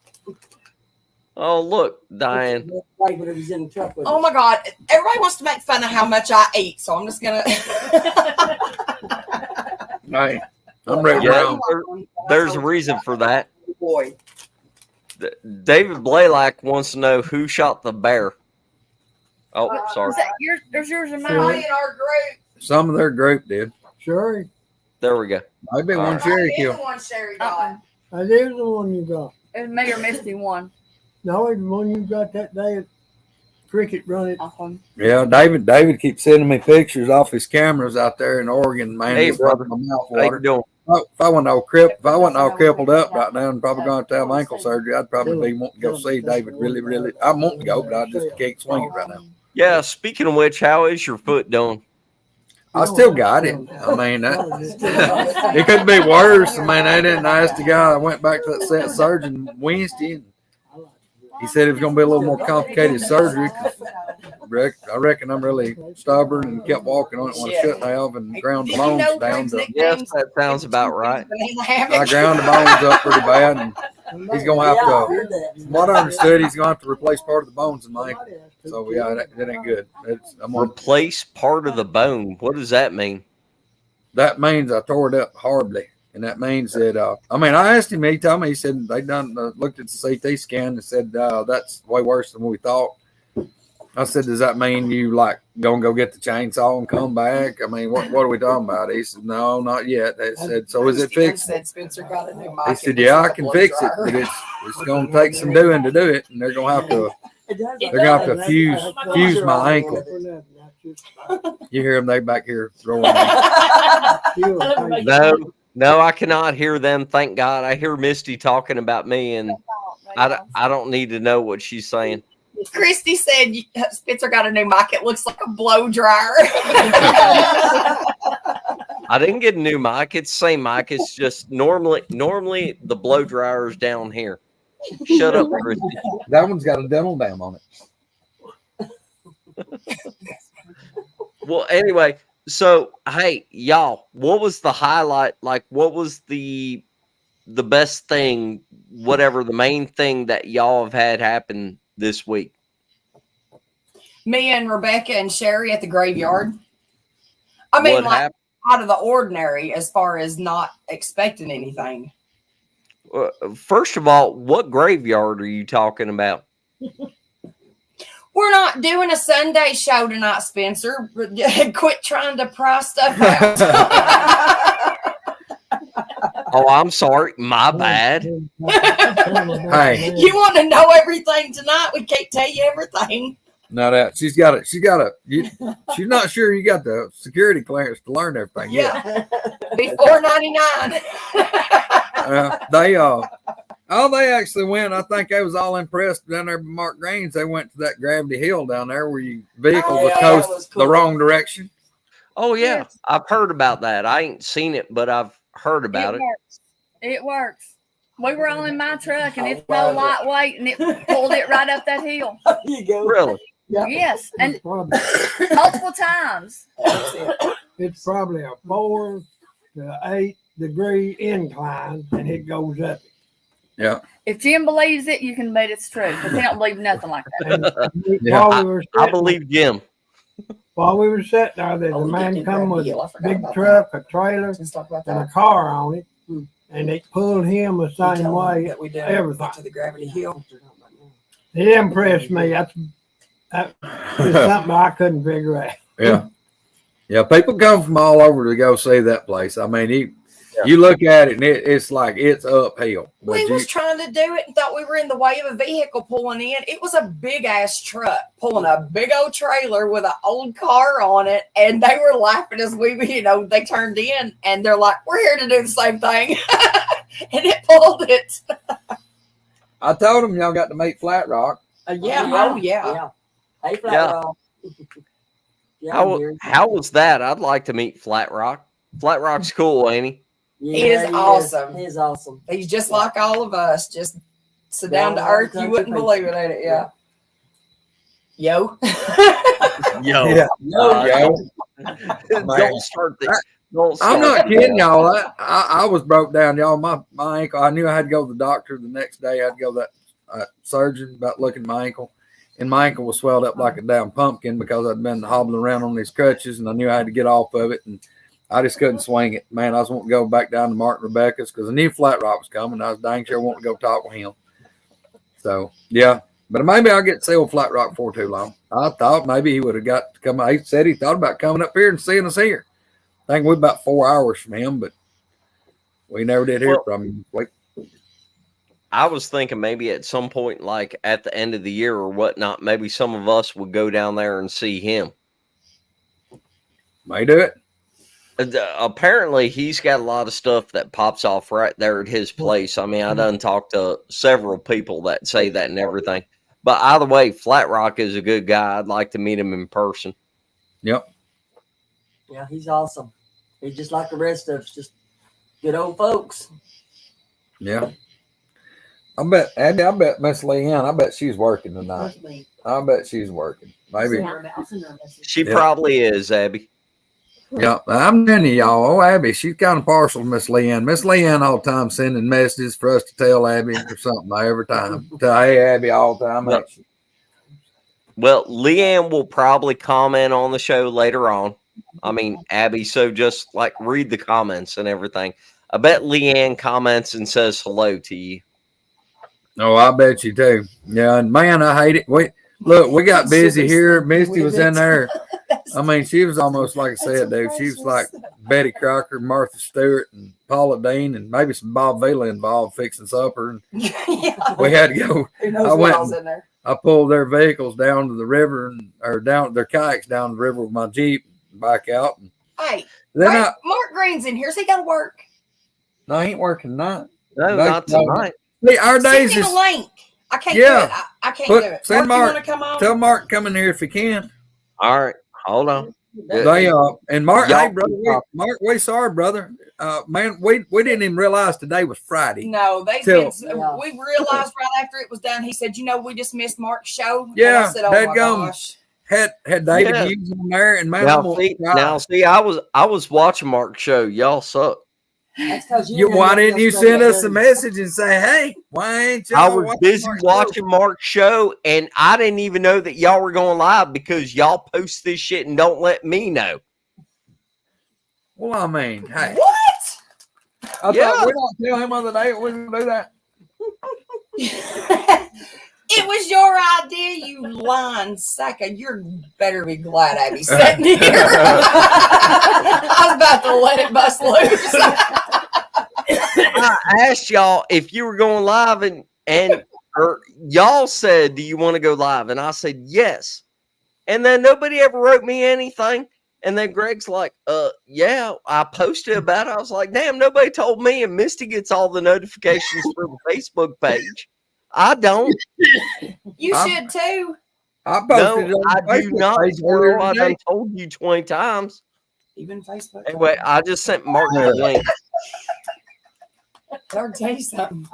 Oh, look, Diane.
When it was in the truck with
Oh
us.
my God. Everybody wants to make fun of how much I eat. So I'm just going to.
Hey, I'm ready
Yeah,
to
there's a reason for that.
Boy.
David Blaylock wants to know who shot the bear. Oh, sorry.
Is that yours? There's yours and
Somebody
mine.
in our group.
Some of their group did.
Sure.
There we go.
Maybe
All
one
right.
Sherry
Right,
killed.
the one Sherry
Uh-uh.
got.
That is the one you got.
It was me or Misty one.
No, it's the one you got that day. cricket running.
Yeah, David keeps sending me pictures off his cameras out there in Oregon, man.
Hey,
Just
brother.
making my mouth
How you
water.
doing?
If I wasn't all crippled up right now and probably going to have ankle surgery, I'd probably be wanting to go see David. Really, I want to go, but I just can't swing it right now.
Yeah. Speaking of which, how is your foot doing?
I still got it. I mean, it could be worse. I mean, I didn't ask the guy. I went back to that set surgeon Wednesday, and he said it was going to be a little more complicated surgery. I reckon I'm really stubborn and kept walking on it when I shouldn't have and ground the bones down.
Yes, that sounds about right.
I ground the bones up pretty bad, and he's going to have to, from what I understood, he's going to have to replace part of the bones in my ankle. So, yeah, that ain't good.
Replace part of the bone. What does that mean?
That means I tore it up horribly. And that means that, I asked him, he told me, he said they done looked at the CT scan and said, that's way worse than we thought. I said, does that mean you gonna go get the chainsaw and come back? I mean, what are we talking about? He said, no, not yet. They said, so is it fixed?
Spencer got a new mic.
He said, yeah, I can fix it, but it's gonna take some doing to do it, and they're gonna have to fuse my ankle. You hear them? They back here throwing.
No, I cannot hear them. Thank God. I hear Misty talking about me, and I don't need to know what she's saying.
Christy said Spencer got a new mic. It looks like a blow dryer.
I didn't get a new mic. It's the same mic. It's just normally the blow dryer is down here. Shut up, Christy.
That one's got a dental dam on it.
Well, anyway, so hey, y'all, what was the highlight? Like, what was the best thing, whatever the main thing that y'all have had happen this week?
Me and Rebecca and Sherry at the graveyard. I mean, out of the ordinary as far as not expecting anything.
First of all, what graveyard are you talking about?
We're not doing a Sunday show tonight, Spencer. Quit trying to pry stuff out.
Oh, I'm sorry. My bad.
Hey,
you want to know everything tonight? We can't tell you everything.
No, that she's got she's not sure you got the security clearance to learn everything.
Yeah. Before 99.
They actually went. I think I was all impressed down there by Mark Green's. They went to that Gravity Hill down there where you vehicles would coast the wrong direction.
Oh yeah, yes. I've heard about that. I ain't seen it, but I've heard about it.
It works. We were all in my truck, and it's no lightweight, and it pulled it right up that hill.
You go.
Really?
Yeah.
Yes, and multiple times.
It's probably a 4 to 8 degree incline, and it goes up.
Yeah.
If Jim believes it, you can bet it's true. But he don't believe nothing like that.
I believe Jim.
While we were sitting there, there's a man come with a big truck, a trailer, and a car on it, and they pulled him the same way. Everything.
To the Gravity Hill.
It impressed me. That's something I couldn't figure out.
Yeah. People come from all over to go see that place. I mean, you look at it and it's like it's uphill.
We was trying to do it and thought we were in the way of a vehicle pulling in. It was a big ass truck pulling a big old trailer with an old car on it, and they were laughing as they turned in, and they're like, "We're here to do the same thing," and it pulled it.
I told them y'all got to meet Flat Rock.
Yeah.
Hey, Flat Rock.
How was that? I'd like to meet Flat Rock. Flat Rock's cool, ain't he?
Yeah, he is awesome.
He is awesome.
He's just like all of us, just so down to earth. You wouldn't believe it, ain't it? Yeah. Yo.
Yo.
Yeah.
Yo. Don't start this.
I'm not kidding y'all. I was broke down, y'all. My ankle. I knew I had to go to the doctor the next day. I had to go to that surgeon about looking at my ankle. And my ankle was swelled up like a damn pumpkin because I'd been hobbling around on these crutches, and I knew I had to get off of it. And I just couldn't swing it. Man, I was wanting to go back down to Martin Rebecca's because I knew Flat Rock was coming. I was dang sure wanting to go talk with him. So, yeah. But maybe I'll get to see old Flat Rock for too long. I thought maybe he would have got to come. He said he thought about coming up here and seeing us here. I think we're about 4 hours from him, but we never did hear from him.
I was thinking maybe at some point, like at the end of the year or whatnot, maybe some of us would go down there and see him.
May do it.
Apparently, he's got a lot of stuff that pops off right there at his place. I mean, I done talked to several people that say that and everything. But either way, Flat Rock is a good guy. I'd like to meet him in person.
Yep.
Yeah, he's awesome. He's just like the rest of us, just good old folks.
Yeah. I bet, Abby, I bet Miss Leanne, I bet she's working tonight. I bet she's working. Maybe.
She probably is, Abby.
Yeah, I'm telling you, y'all. Oh, Abby, she's kind of partial to Miss Leanne. Miss Leanne all the time sending messages for us to tell Abby or something every time. Tell, hey, Abby, all the time.
Well, Leanne will probably comment on the show later on. I mean, Abby, so just like read the comments and everything. I bet Leanne comments and says hello to you.
Oh, I bet you do. Yeah, and man, I hate it. We got busy here. Misty was in there. I mean, she was almost like I said, dude. She was like Betty Crocker, Martha Stewart, and Paula Dean, and maybe some Bob Vila involved fixing supper. And we had to go. I pulled their vehicles down to the river, or down their kayaks down the river with my Jeep, and back out. And
Hey,
then
Mark Green's in here. So he got to work.
No, I ain't working tonight.
No, not tonight.
See, our days
Send him
is.
a link. I can't do it. I can't do it.
Send
Mark,
Mark.
you want to come on?
Tell Mark to come in here if he can.
All right, hold on.
They and Mark,
Y'all-
hey brother, Mark, we sorry, brother. Man, we didn't even realize today was Friday.
No, we realized right after it was done. He said, we just missed Mark's show.
Yeah,
and I said, oh my gosh.
Had David Hughes on there, and man,
now see, I was watching Mark's show. Y'all suck.
Why didn't you send us a message and say, hey, why ain't y'all?
I was busy watching Mark's show, and I didn't even know that y'all were going live because y'all post this shit and don't let me know.
Well, I mean, hey.
What?
I thought we don't tell him other day we going to do that.
It was your idea, you lying sack of. You better be glad Abby's sitting here. I was about to let it bust loose.
I asked y'all if you were going live, and y'all said, do you want to go live? And I said, yes. And then nobody ever wrote me anything. And then Greg's like, yeah, I posted about it. I was like, damn, nobody told me. And Misty gets all the notifications for the Facebook page. I don't.
You should too.
I posted it on
I
Facebook
do not.
page
Girl, I
earlier today.
done told you 20 times.
Even Facebook.
Anyway, I just sent Mark the link.
I'll tell you something.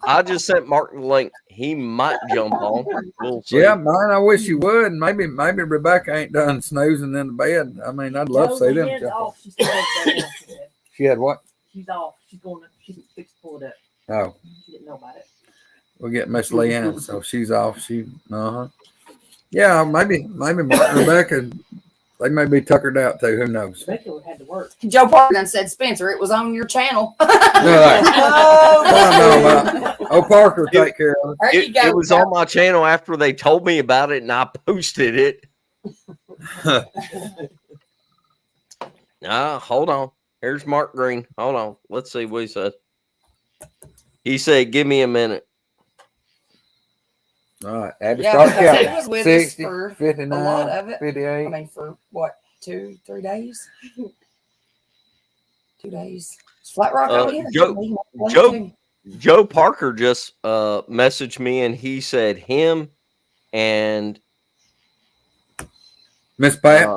I just sent Mark the link. He might jump on. We'll see.
Yeah, man, I wish you would. Maybe Rebecca ain't done snoozing in the bed. I mean, I'd love to see them.
Off. She's still up.
She had what?
She's off. She's fixed to pull it up.
Oh.
She didn't know about it.
We'll get Miss Leanne, so she's off. Yeah, maybe Mark and Rebecca, they may be tuckered out too. Who knows?
Rebecca had to work.
Joe Parker done said, Spencer, it was on your channel.
Parker, take care of it.
It was on my channel after they told me about it, and I posted it. Hold on. Here's Mark Green. Hold on. Let's see what he said. He said, give me a minute.
All right. Abby, start counting.
He was with
60,
us for
59,
a lot of it.
58.
I mean, for what, 2-3 days? 2 days. Is Flat Rock over here?
Joe Parker just messaged me, and he said him and
Miss Pat,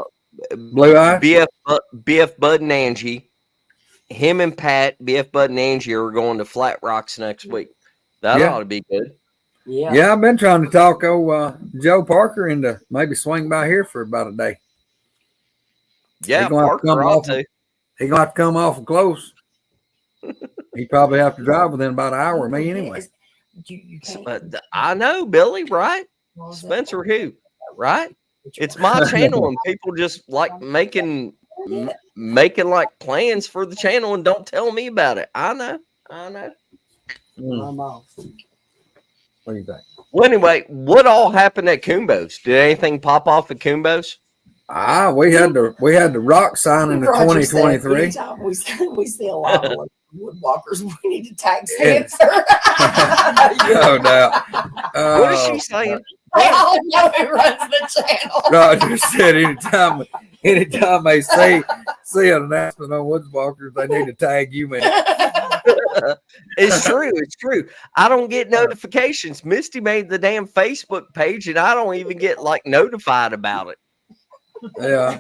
Blue Eye,
BF Bud and Angie. Him and Pat, BF Bud and Angie are going to Flat Rocks next week. That ought to be good.
Yeah, I've been trying to talk Joe Parker into maybe swing by here for about a day.
Yeah, Parker ought to.
He's going to have to come awful close. He probably have to drive within about an hour of me anyway.
I know, Billy, right? Spencer who? Right? It's my channel, and people just like making like plans for the channel and don't tell me about it. I know.
I'm off.
What do you think?
Well, anyway, what all happened at Kumbo's? Did anything pop off at Kumbo's?
We had the rock signing of 2023.
We still love Woodwalkers. We need to tag Spencer.
No doubt.
What is she saying?
They all know who runs the channel.
Roger said anytime they see an announcement on Woodswalkers, they need to tag you, man.
It's true. It's true. I don't get notifications. Misty made the damn Facebook page, and I don't even get like notified about it.
Yeah.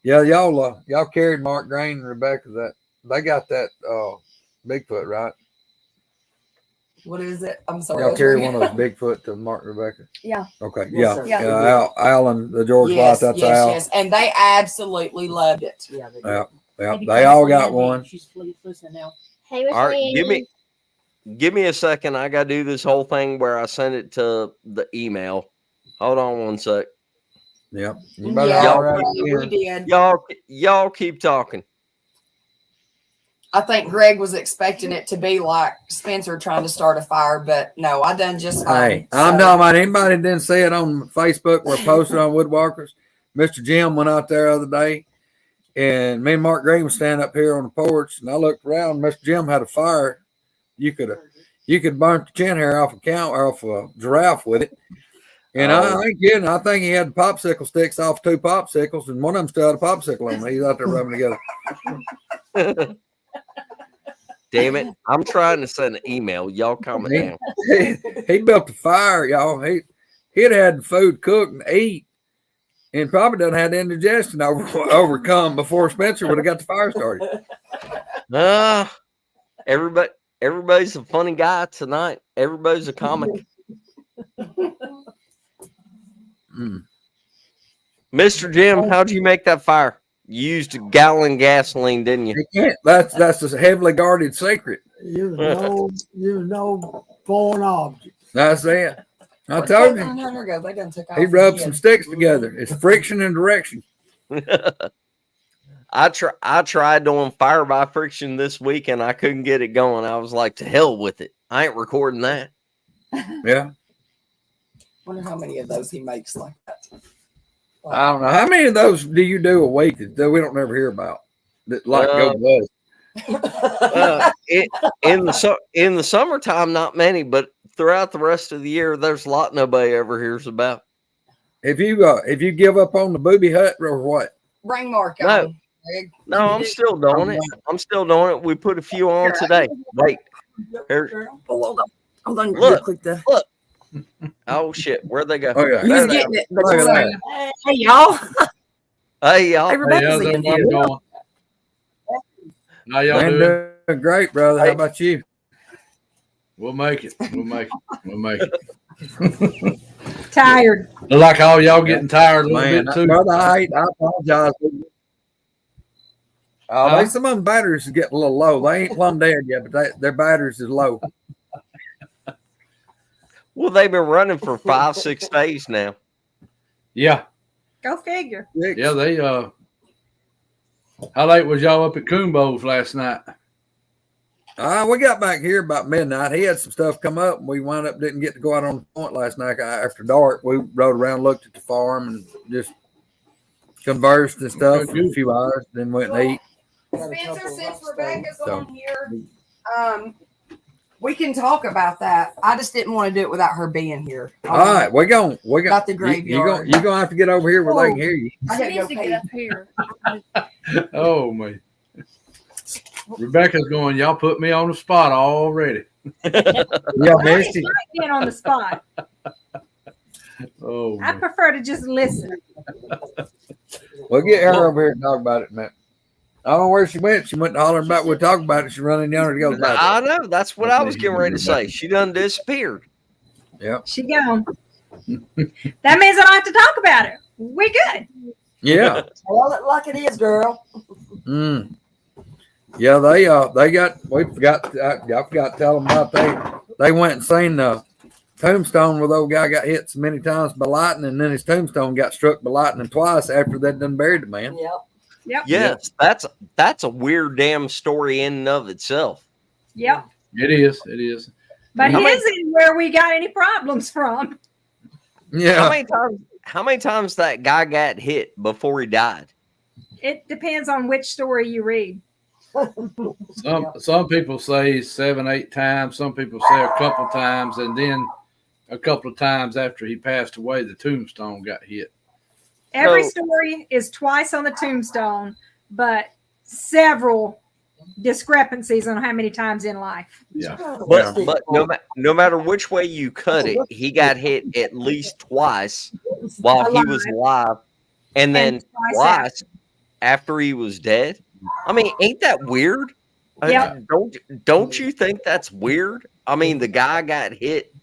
Y'all carried Mark Grain and Rebecca. That they got that Bigfoot, right?
What is it? I'm sorry.
Y'all carry one of those Bigfoot to Mark and Rebecca.
Yeah.
Okay.
Yes, sir.
Yeah.
Al and the George
Yes,
White. That's Al.
yes, and they absolutely loved it.
Yeah, they
Yeah. Yeah. They all got one.
She's listening now.
Hey, Miss
All right,
Randy.
give me a second. I gotta do this whole thing where I send it to the email. Hold on one sec.
Yep. You
Yeah,
better all right
we
again.
did.
Y'all keep talking.
I think Greg was expecting it to be like Spencer trying to start a fire, but no, I done just fine.
Hey, I'm talking about anybody that didn't see it on Facebook or posted on Woodwalkers. Mr. Jim went out there the other day, and me and Mark Green was standing up here on the porch, and I looked around. Mr. Jim had a fire. You could burn the chin hair off a giraffe with it. And I ain't kidding. I think he had popsicle sticks off 2 popsicles, and one of them still had a popsicle on. He's out there rubbing together.
Damn it. I'm trying to send an email. Y'all comment down.
He built the fire, y'all. He'd had the food cooked and eat, and probably done had the indigestion overcome before Spencer would have got the fire started.
Everybody's a funny guy tonight. Everybody's a comic. Mr. Jim, how'd you make that fire? You used a gallon of gasoline, didn't you?
That's a heavily guarded secret.
You no foreign object.
That's it. I told you.
They done took off
He rubbed
again.
some sticks together. It's friction and direction.
I tried doing fire by friction this week, and I couldn't get it going. I was like, to hell with it. I ain't recording that.
Yeah.
Wonder how many of those he makes like that.
I don't know. How many of those do you do a week that we don't never hear about? That go buzz?
In the summertime, not many, but throughout the rest of the year, there's a lot nobody ever hears about.
If you give up on the booby hut or what?
Ring mark
No.
on. Greg.
No, I'm still doing it. We put a few on today. Wait. Here.
Hold on.
Look.
Click the.
Look. Oh shit! Where'd they go?
Oh yeah.
He's getting it. But
Look at
sorry.
that.
Hey y'all.
Hey y'all.
Hey, Rebecca's
Hey,
in
how's
here.
everybody going? How y'all
Man,
doing?
great, brother. How about you?
We'll make it. We'll make it.
Tired.
Look like all y'all getting tired a little
Man,
bit too.
brother, I apologize. Some of them batteries is getting a little low. They ain't plumb dead yet, but their batteries is low.
Well, they've been running for 5-6 days now.
Yeah.
Go figure.
Yeah, they how late was y'all up at Coombo's last night?
We got back here about midnight. He had some stuff come up, and we wound up didn't get to go out on the point last night after dark. We rode around, looked at the farm, and just conversed and stuff for a few hours. Then went and ate.
Spencer, since Rebecca's on here, we can talk about that. I just didn't want to do it without her being here.
All right, we got
About the graveyard.
You're gonna have to get over here where they can hear you.
I gotta
She
go
needs to
pee.
get up here.
Oh man. Rebecca's going, y'all put me on the spot already.
Yeah, Misty.
Being on the spot.
Oh
I
man.
prefer to just listen.
We'll get her over here and talk about it, man. I don't know where she went. She went to holler about we'll talk about it. She's running yonder to go back.
I know. That's what I was getting ready to say. She done disappeared.
Yep.
She gone. That means I don't have to talk about it. We good.
Yeah.
Tell it like it is, girl.
Mm. Yeah, we forgot I forgot to tell them about they went and seen the tombstone where the old guy got hit so many times by lightning, and then his tombstone got struck by lightning twice after they'd done buried the man.
Yep.
Yep.
Yes, that's a weird damn story in and of itself.
Yep.
It is. It is.
But
How
his is where we got any problems from.
Yeah.
How many times that guy got hit before he died?
It depends on which story you read.
Some people say 7, 8 times. Some people say a couple times, and then a couple of times after he passed away, the tombstone got hit.
Every story is twice on the tombstone, but several discrepancies on how many times in life.
Yeah.
But no matter which way you cut it, he got hit at least twice while he was alive, and then twice after he was dead. I mean, ain't that weird?
Yep.
Don't you think that's weird? I mean, the guy got hit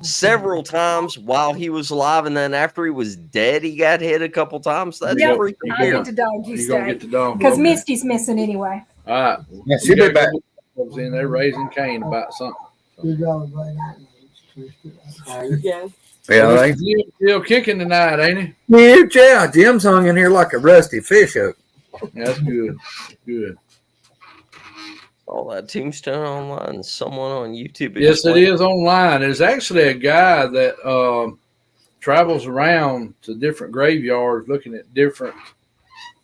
several times while he was alive, and then after he was dead, he got hit a couple times. That's freaking
I'll
weird.
get to dog you
You gonna
stay.
get the dog?
Because Misty's missing anyway.
All right.
Yeah, she'll be back.
Was in there raising Cain about something.
There you go.
Yeah, they.
Still kicking tonight, ain't he?
Yeah, Jim's hung in here like a rusty fish hook.
Yeah, that's good. Good.
All that tombstone online. Someone on YouTube.
Yes, it is online. There's actually a guy that travels around to different graveyards looking at different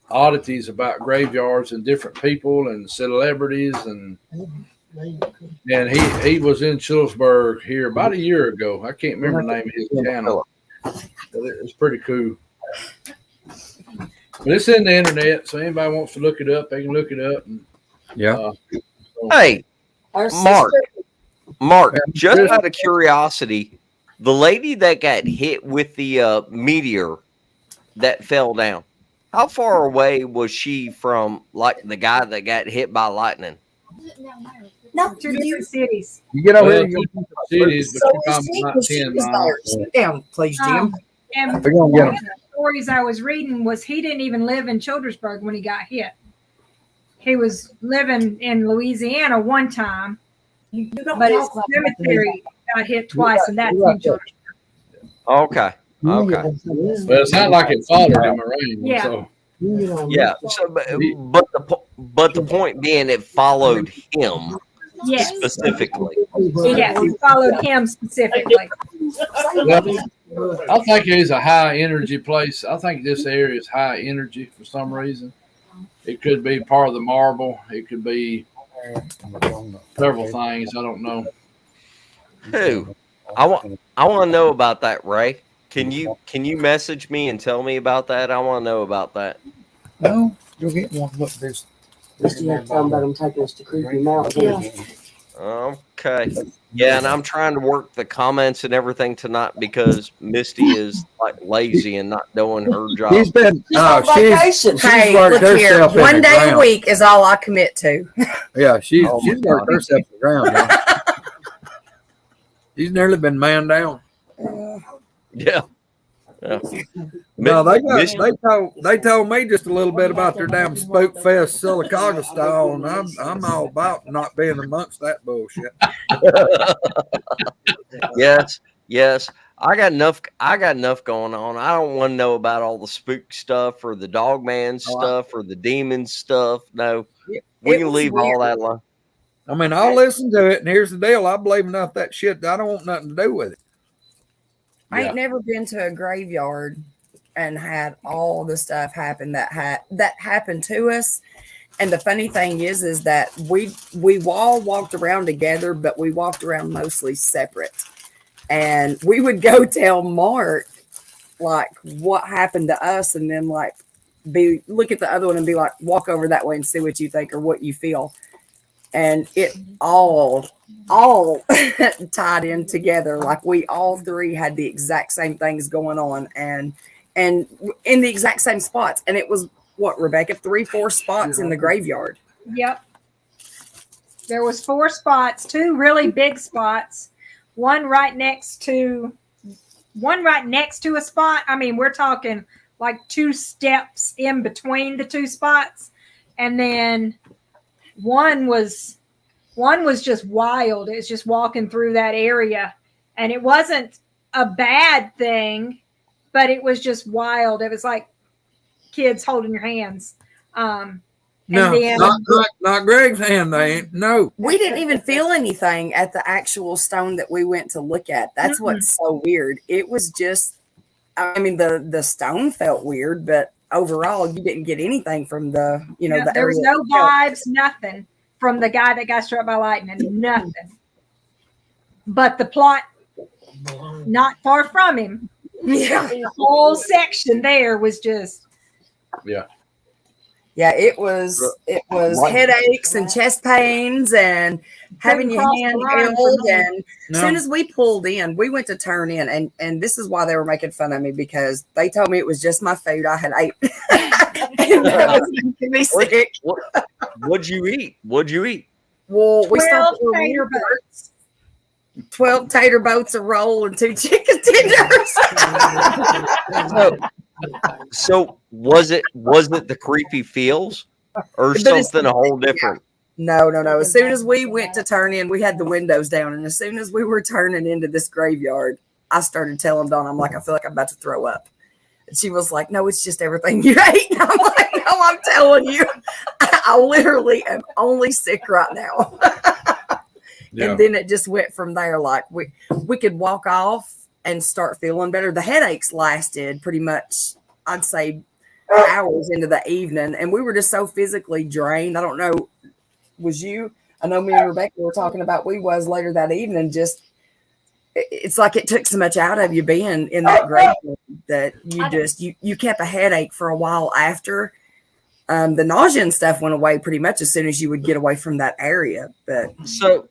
oddities about graveyards and different people and celebrities, and he was in Chillsburg here about a year ago. I can't remember the name of his channel, but it's pretty cool. But it's in the internet, so anybody wants to look it up, they can look it up. And,
Yeah.
Hey, Mark, just out of curiosity, the lady that got hit with the meteor that fell down, how far away was she from like the guy that got hit by lightning?
No,
Two different cities.
You get over
well,
here.
cities, but
So
you're
was
probably
she,
not
because she
10
was
miles.
there. Sit down, please, Jim.
And
They're gonna get
one
him.
of the stories I was reading was he didn't even live in Childersburg when he got hit. He was living in Louisiana one time, but his cemetery got hit twice, and that's in Childersburg.
Okay. Okay.
Well, it's not like it followed him around.
Yeah.
So
Yeah. So, but the point being, it followed him
Yes.
specifically.
Yes, he followed him specifically.
I think it is a high energy place. I think this area is high energy for some reason. It could be part of the marble. It could be several things. I don't know.
Who? I want to know about that, Ray. Can you message me and tell me about that? I want to know about that.
No, you'll get one. Look, there's.
Misty had talking about them taking us to Creepy Mountain. Yeah.
Okay. Yeah, and I'm trying to work the comments and everything tonight because Misty is like lazy and not doing her job.
He's been. She's
Hey,
worked
look here.
herself in
One
the
day a
ground.
week is all I commit to.
Yeah, she's
Oh my
worked
God.
herself in the ground. Y'all. She's nearly been man down.
Yeah. Yeah.
No,
Mis-
they told me just a little bit about their damn Spook Fest Silicaga style, and I'm all about not being amongst that bullshit.
yes. I got enough going on. I don't want to know about all the spook stuff or the dogman stuff or the demon stuff. No. We can leave all that alone.
I mean, I'll listen to it, and here's the deal: I believe enough that shit. I don't want nothing to do with it.
I ain't never been to a graveyard and had all the stuff happen that happened to us. And the funny thing is that we all walked around together, but we walked around mostly separate. And we would go tell Mark like what happened to us, and then like look at the other one and be like, walk over that way and see what you think or what you feel. And it all tied in together. Like we all three had the exact same things going on and in the exact same spots. And it was what, Rebecca, 3-4 spots in the graveyard.
Yep. There was 4 spots, 2 really big spots, one right next to a spot. I mean, we're talking like 2 steps in between the 2 spots. And then one was just wild. It's just walking through that area, and it wasn't a bad thing, but it was just wild. It was like kids holding your hands.
No, not Greg's hand. They ain't. No,
we didn't even feel anything at the actual stone that we went to look at. That's what's so weird. It was just, I mean, the stone felt weird, but overall, you didn't get anything from the, you know,
No,
the
there was
area
no
itself.
vibes, nothing from the guy that got struck by lightning, nothing. But the plot, not far from him.
Yeah.
The whole section there was just
Yeah, it was
Right.
headaches and chest pains and having your
Couldn't cross
hand
the line
held.
for me.
And as soon as we pulled in, we went to turn in, and this is why they were making fun of me, because they told me it was just my food I had ate. And that was making me sick.
What'd you eat? What'd you eat?
Well, we
12
stopped at
tater
Walmart.
boats.
12 tater boats, a roll, and 2 chicken tenders.
So was it the creepy feels or
But it's-
something a whole different?
No. As soon as we went to turn in, we had the windows down. And as soon as we were turning into this graveyard, I started telling Dawn, I'm like, I feel like I'm about to throw up. And she was like, no, it's just everything you ate. And I'm like, no, I'm telling you, I literally am only sick right now.
Yeah.
And then it just went from there. Like we could walk off and start feeling better. The headaches lasted pretty much, I'd say, hours into the evening. And we were just so physically drained. I don't know, was you? I know me and Rebecca were talking about we was later that evening. Just it's like it took so much out of you being in that graveyard that you kept a headache for a while after. The nausea and stuff went away pretty much as soon as you would get away from that area. But
So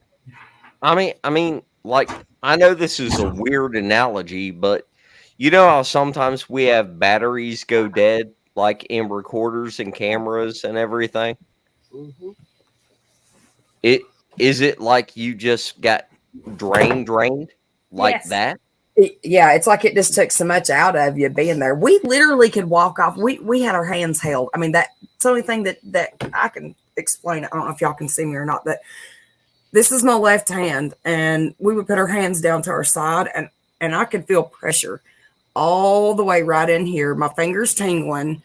I mean, like, I know this is a weird analogy, but you know how sometimes we have batteries go dead, like in recorders and cameras and everything?
Mm-hmm.
Is it like you just got drained like
Yes.
that?
yeah, it's like it just took so much out of you being there. We literally could walk off. We had our hands held. I mean, that's the only thing that I can explain. I don't know if y'all can see me or not, but this is my left hand, and we would put our hands down to our side, and I could feel pressure all the way right in here. My fingers tingling,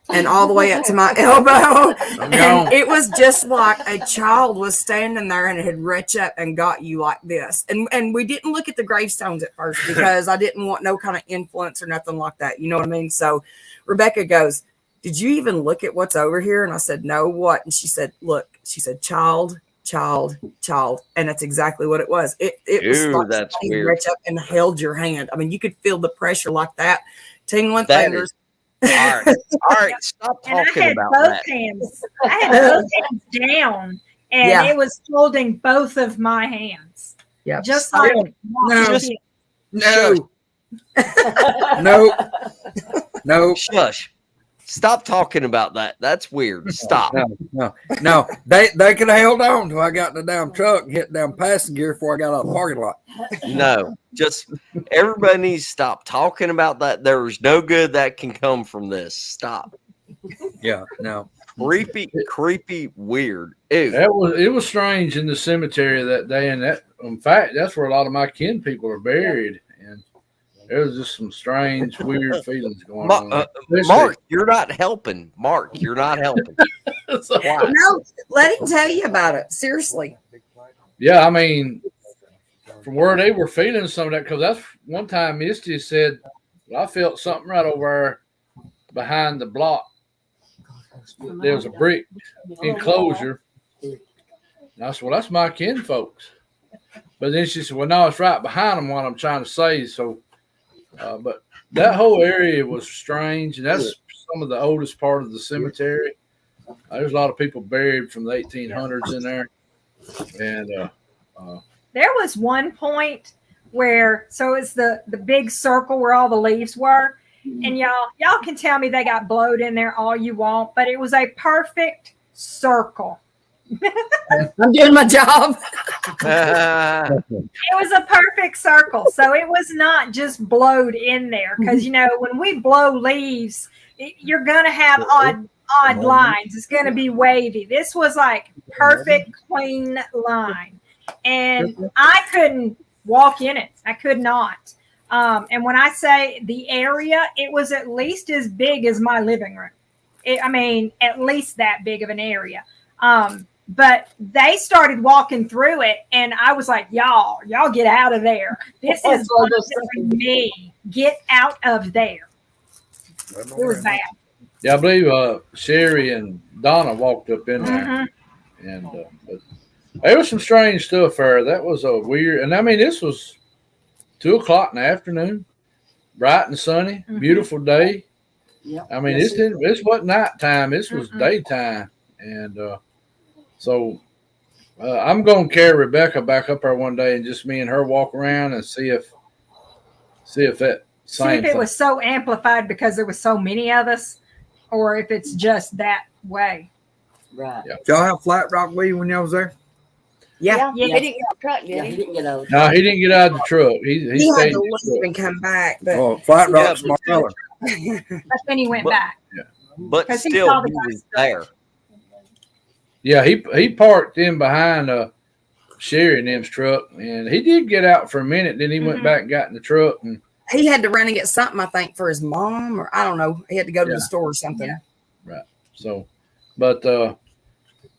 and all the way up to my elbow. And it was just like a child was standing there and it had reached up and got you like this. And we didn't look at the gravestones at first because I didn't want no kind of influence or nothing like that. You know what I mean? So Rebecca goes, did you even look at what's over here? And I said, no, what? And she said, look, she said, child. And that's exactly what it was. It was like
that's weird.
Reached up and held your hand. I mean, you could feel the pressure like that, tingling
That
fingers.
All right, stop
And I
talking
had
about
both
that.
hands. I had both hands down, and
Yeah.
it was holding both of my hands.
Yeah,
Just
stop.
like
No. No.
Shush. Stop talking about that. That's weird. Stop.
No. They could have held on till I got in the damn truck and hit down passing gear before I got out of the parking lot.
No, just everybody needs to stop talking about that. There's no good that can come from this. Stop.
Yeah, no.
Creepy, weird. Ew.
It was strange in the cemetery that day, and that in fact that's where a lot of my kin people are buried, and there was just some strange, weird feelings going on.
Mark, you're not helping. Mark, you're not helping. Why?
No, let him tell you about it. Seriously.
Yeah, I mean, from where they were feeling some of that, because that's one time Misty said, well, I felt something right over behind the block. There was a brick enclosure. And I said, well, that's my kin folks. But then she said, well, no, it's right behind them, what I'm trying to say. So, but that whole area was strange, and that's some of the oldest part of the cemetery. There's a lot of people buried from the 1800s in there. And
there was one point where, so it's the big circle where all the leaves were, and y'all can tell me they got blowed in there all you want, but it was a perfect circle.
I'm doing my job.
It was a perfect circle, so it was not just blowed in there, because when we blow leaves, you're gonna have odd lines. It's gonna be wavy. This was like perfect clean line, and I couldn't walk in it. I could not. And when I say the area, it was at least as big as my living room. At least that big of an area. But they started walking through it, and I was like, y'all get out of there. This is me. Get out of there. It was bad.
Yeah, I believe Sherry and Donna walked up in there, and but there was some strange stuff there. That was a weird, and I mean, this was 2:00 in the afternoon, bright and sunny, beautiful day.
Yep.
I mean, this wasn't nighttime; this was daytime, and so I'm going to carry Rebecca back up there one day, and just me and her walk around and see if that same
it was so amplified because there was so many of us, or if it's just that way.
Right.
Did y'all have flat rock with you when y'all was there?
Yeah.
He didn't get out of the truck, did
Yeah,
he?
he didn't get out.
No, he didn't get out of the truck. He
He
stayed
had
in
to
the
leave
truck.
and come back, but
Oh, flat rock's my color.
But then he went back.
But
'Cause he
still,
saw the
he
guy
was there.
Yeah, he parked in behind Sherry and them's truck, and he did get out for a minute. Then he went back and got in the truck, and
he had to run and get something, I think, for his mom, or I don't know. He had to go to
Yeah.
the store or something.
right. So, but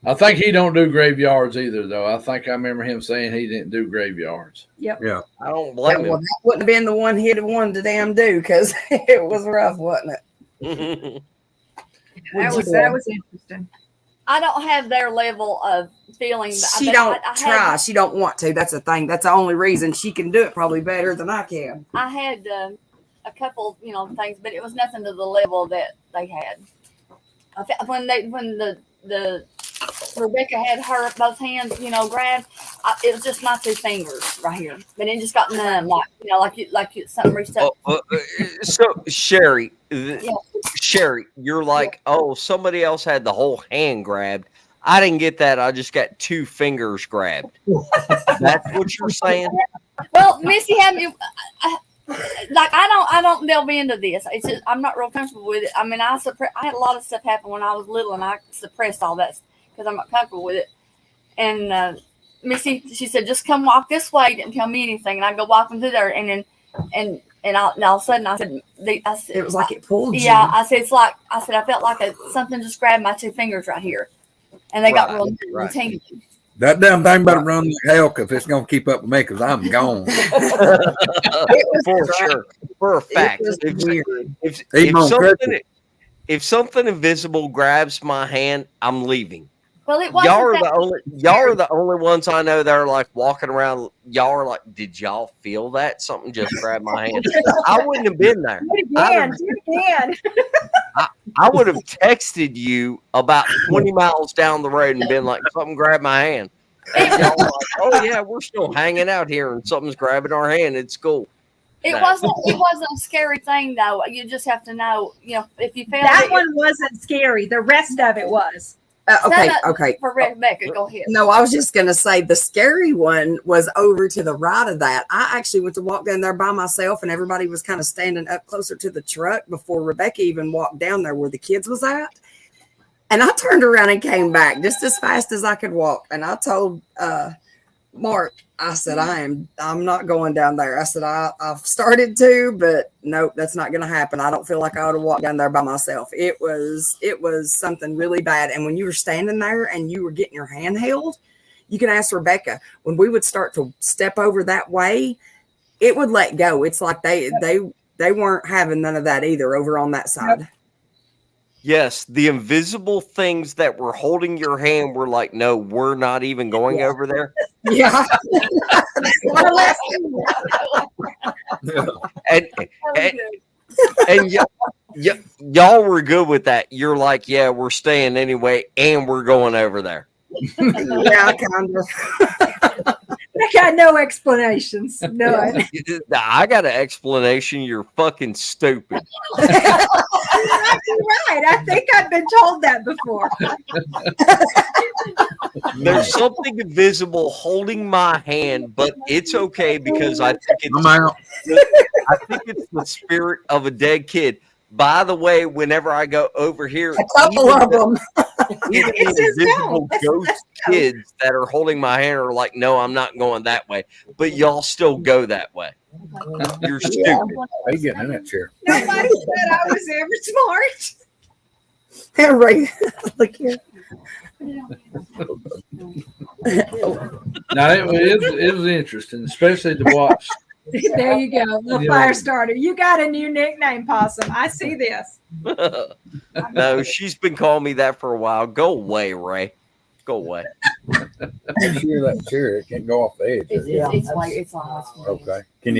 I think he don't do graveyards either, though. I think I remember him saying he didn't do graveyards.
Yeah.
I don't
Yeah,
blame
well, that wouldn't have been the one he'd have wanted to damn do because it was rough, wasn't it?
him.
That was interesting.
I don't have their level of feeling.
She don't try. She don't want to. That's the thing. That's the only reason she can do it probably better than I can.
I had a couple, things, but it was nothing to the level that they had. When the Rebecca had her both hands, grabbed, it was just my 2 fingers right here, but it just got numb, like something reached up.
So Sherry, Sherry, you're like, oh, somebody else had the whole hand grabbed. I didn't get that. I just got 2 fingers grabbed. That's what you're saying?
Well, Missy had me. I don't delve into this. It's just, I'm not real comfortable with it. I mean, I had a lot of stuff happen when I was little, and I suppressed all that because I'm not comfortable with it. And Missy, she said, just come walk this way. Didn't tell me anything, and I go walking through there, and all of a sudden I said,
it was like it pulled you.
Yeah, I said I felt like something just grabbed my 2 fingers right here, and they got real tingly.
That damn thing better run like hell if it's gonna keep up with me because I'm gone.
For sure, for a fact. If something invisible grabs my hand, I'm leaving.
Well, it wasn't
y'all are the only ones I know that are like walking around. Y'all are like, did y'all feel that? Something just grabbed my hand. I wouldn't have been there.
Do it again.
I would have texted you about 20 miles down the road and been like, something grabbed my hand. And y'all were like, oh yeah, we're still hanging out here and something's grabbing our hand. It's cool.
It wasn't a scary thing though. You just have to know, if you felt
that one wasn't scary. The rest of it was.
Okay.
For Rebecca, go ahead.
No, I was just going to say the scary one was over to the right of that. I actually went to walk down there by myself, and everybody was kind of standing up closer to the truck before Rebecca even walked down there where the kids was at. And I turned around and came back just as fast as I could walk. And I told Mark, I said, I'm not going down there. I said, I've started to, but nope, that's not going to happen. I don't feel like I ought to walk down there by myself. It was something really bad. And when you were standing there and you were getting your hand held, you can ask Rebecca, when we would start to step over that way, it would let go. It's like they weren't having none of that either over on that side. Yep.
Yes, the invisible things that were holding your hand were like, no, we're not even going over there.
Yeah.
and y'all were good with that. You're like, yeah, we're staying anyway, and we're going over there.
Yeah, kind of.
I got no explanations. None.
I got an explanation. You're fucking stupid.
You're right. I think I've been told that before.
There's something invisible holding my hand, but it's okay because I think it's the spirit of a dead kid. By the way, whenever I go over here,
a couple of them.
Even invisible ghost kids that are holding my hand are like, no, I'm not going that way. But y'all still go that way. You're stupid.
How you getting in that chair?
Nobody said I was ever
Yeah,
smart.
right. Look here.
No, it was interesting, especially to watch.
There you go. The fire starter. You got a new nickname, Possum. I see this.
No, she's been calling me that for a while. Go away, Ray. Go away.
Make sure that chair it can't go off the edge.
It's
Okay. Can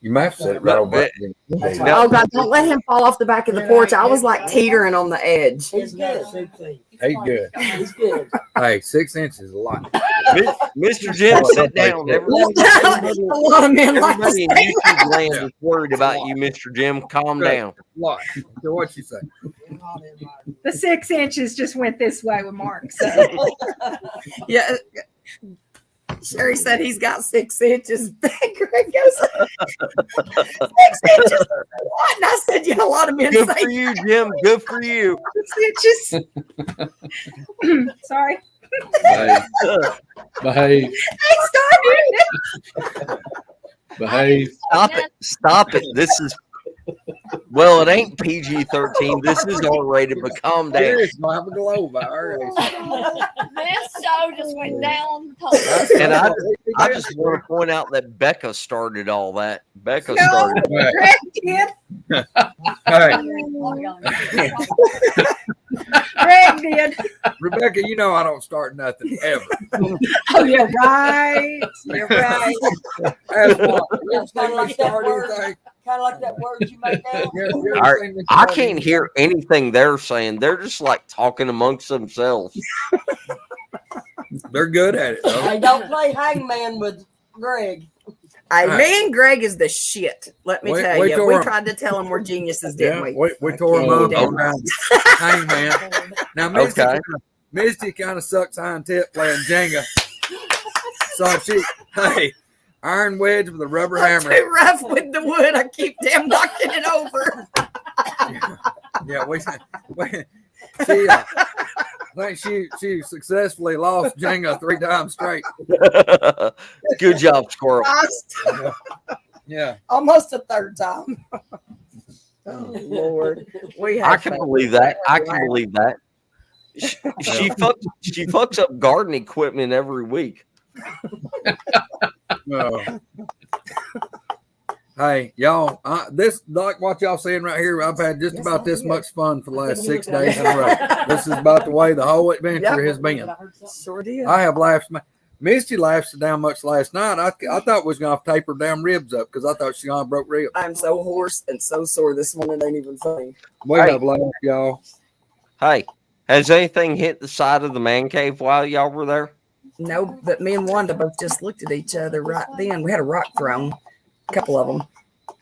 you might have set it right over there.
Oh God, don't let him fall off the back of the porch. I was like teetering on the edge.
He's good.
Hey, good.
He's good.
Hey, 6 inches is a lot.
Mr. Jim, sit down.
A lot of men like
Everybody in YouTube land is worried about you, Mr. Jim. Calm down.
A lot. So what you say?
The 6 inches just went this way with Mark. So
Yeah. Sherry said he's got 6 inches. Greg goes, 6 inches. What? And I said, yeah, a lot of men
Good
say
for you, Jim. Good for you.
6 inches. Sorry.
Behave.
Hey, stop it.
Behave.
Stop it. Stop it. This is, well, it ain't PG-13. This is R-rated, but calm down.
Serious, I have a glow by our age.
This show just went down.
And I just want to point out that Becca started all that. Becca
No,
started.
Greg did.
Hey,
Greg did.
Rebecca, you know I don't start nothing ever.
Oh, you're right. You're right.
That's what.
It's kind of like that
Start
word.
anything.
Kind of like that word you made now.
Yeah,
All right, I can't hear anything they're saying. They're just like talking amongst themselves.
They're good at it, though.
Hey, don't play hangman with Greg.
Hey, me and Greg is the shit. Let me
Wait-
tell
wait
you.
till
We
we're-
tried to tell him we're geniuses,
Yeah,
didn't we?
we tore them
Oh,
up
damn
on
right.
Hang man. Now Misty kind of sucks hind tip playing Jenga. So hey, iron wedge with a rubber
I'm
hammer.
too rough with the wood. I keep damn knocking it over.
Yeah, I think she successfully lost Jenga 3 times straight.
Good job, Squirrel.
Yeah.
Almost a third time. Oh Lord, we
I
had
can
fun.
believe that. I can believe that. She fucks up garden equipment every week.
Hey, y'all, this like what y'all seeing right here. I've had just about this much fun for the last 6 days in a row. This is about the way the whole adventure has been.
Sure did.
I have laughed. Misty laughed down much last night. I thought we was gonna have to tape her damn ribs up because I thought she gonna broke ribs.
I'm so hoarse and so sore this morning. Ain't even funny.
We have laughed, y'all.
Hey, has anything hit the side of the man cave while y'all were there?
No, but me and Wanda both just looked at each other right then. We had a rock thrown, a couple of them.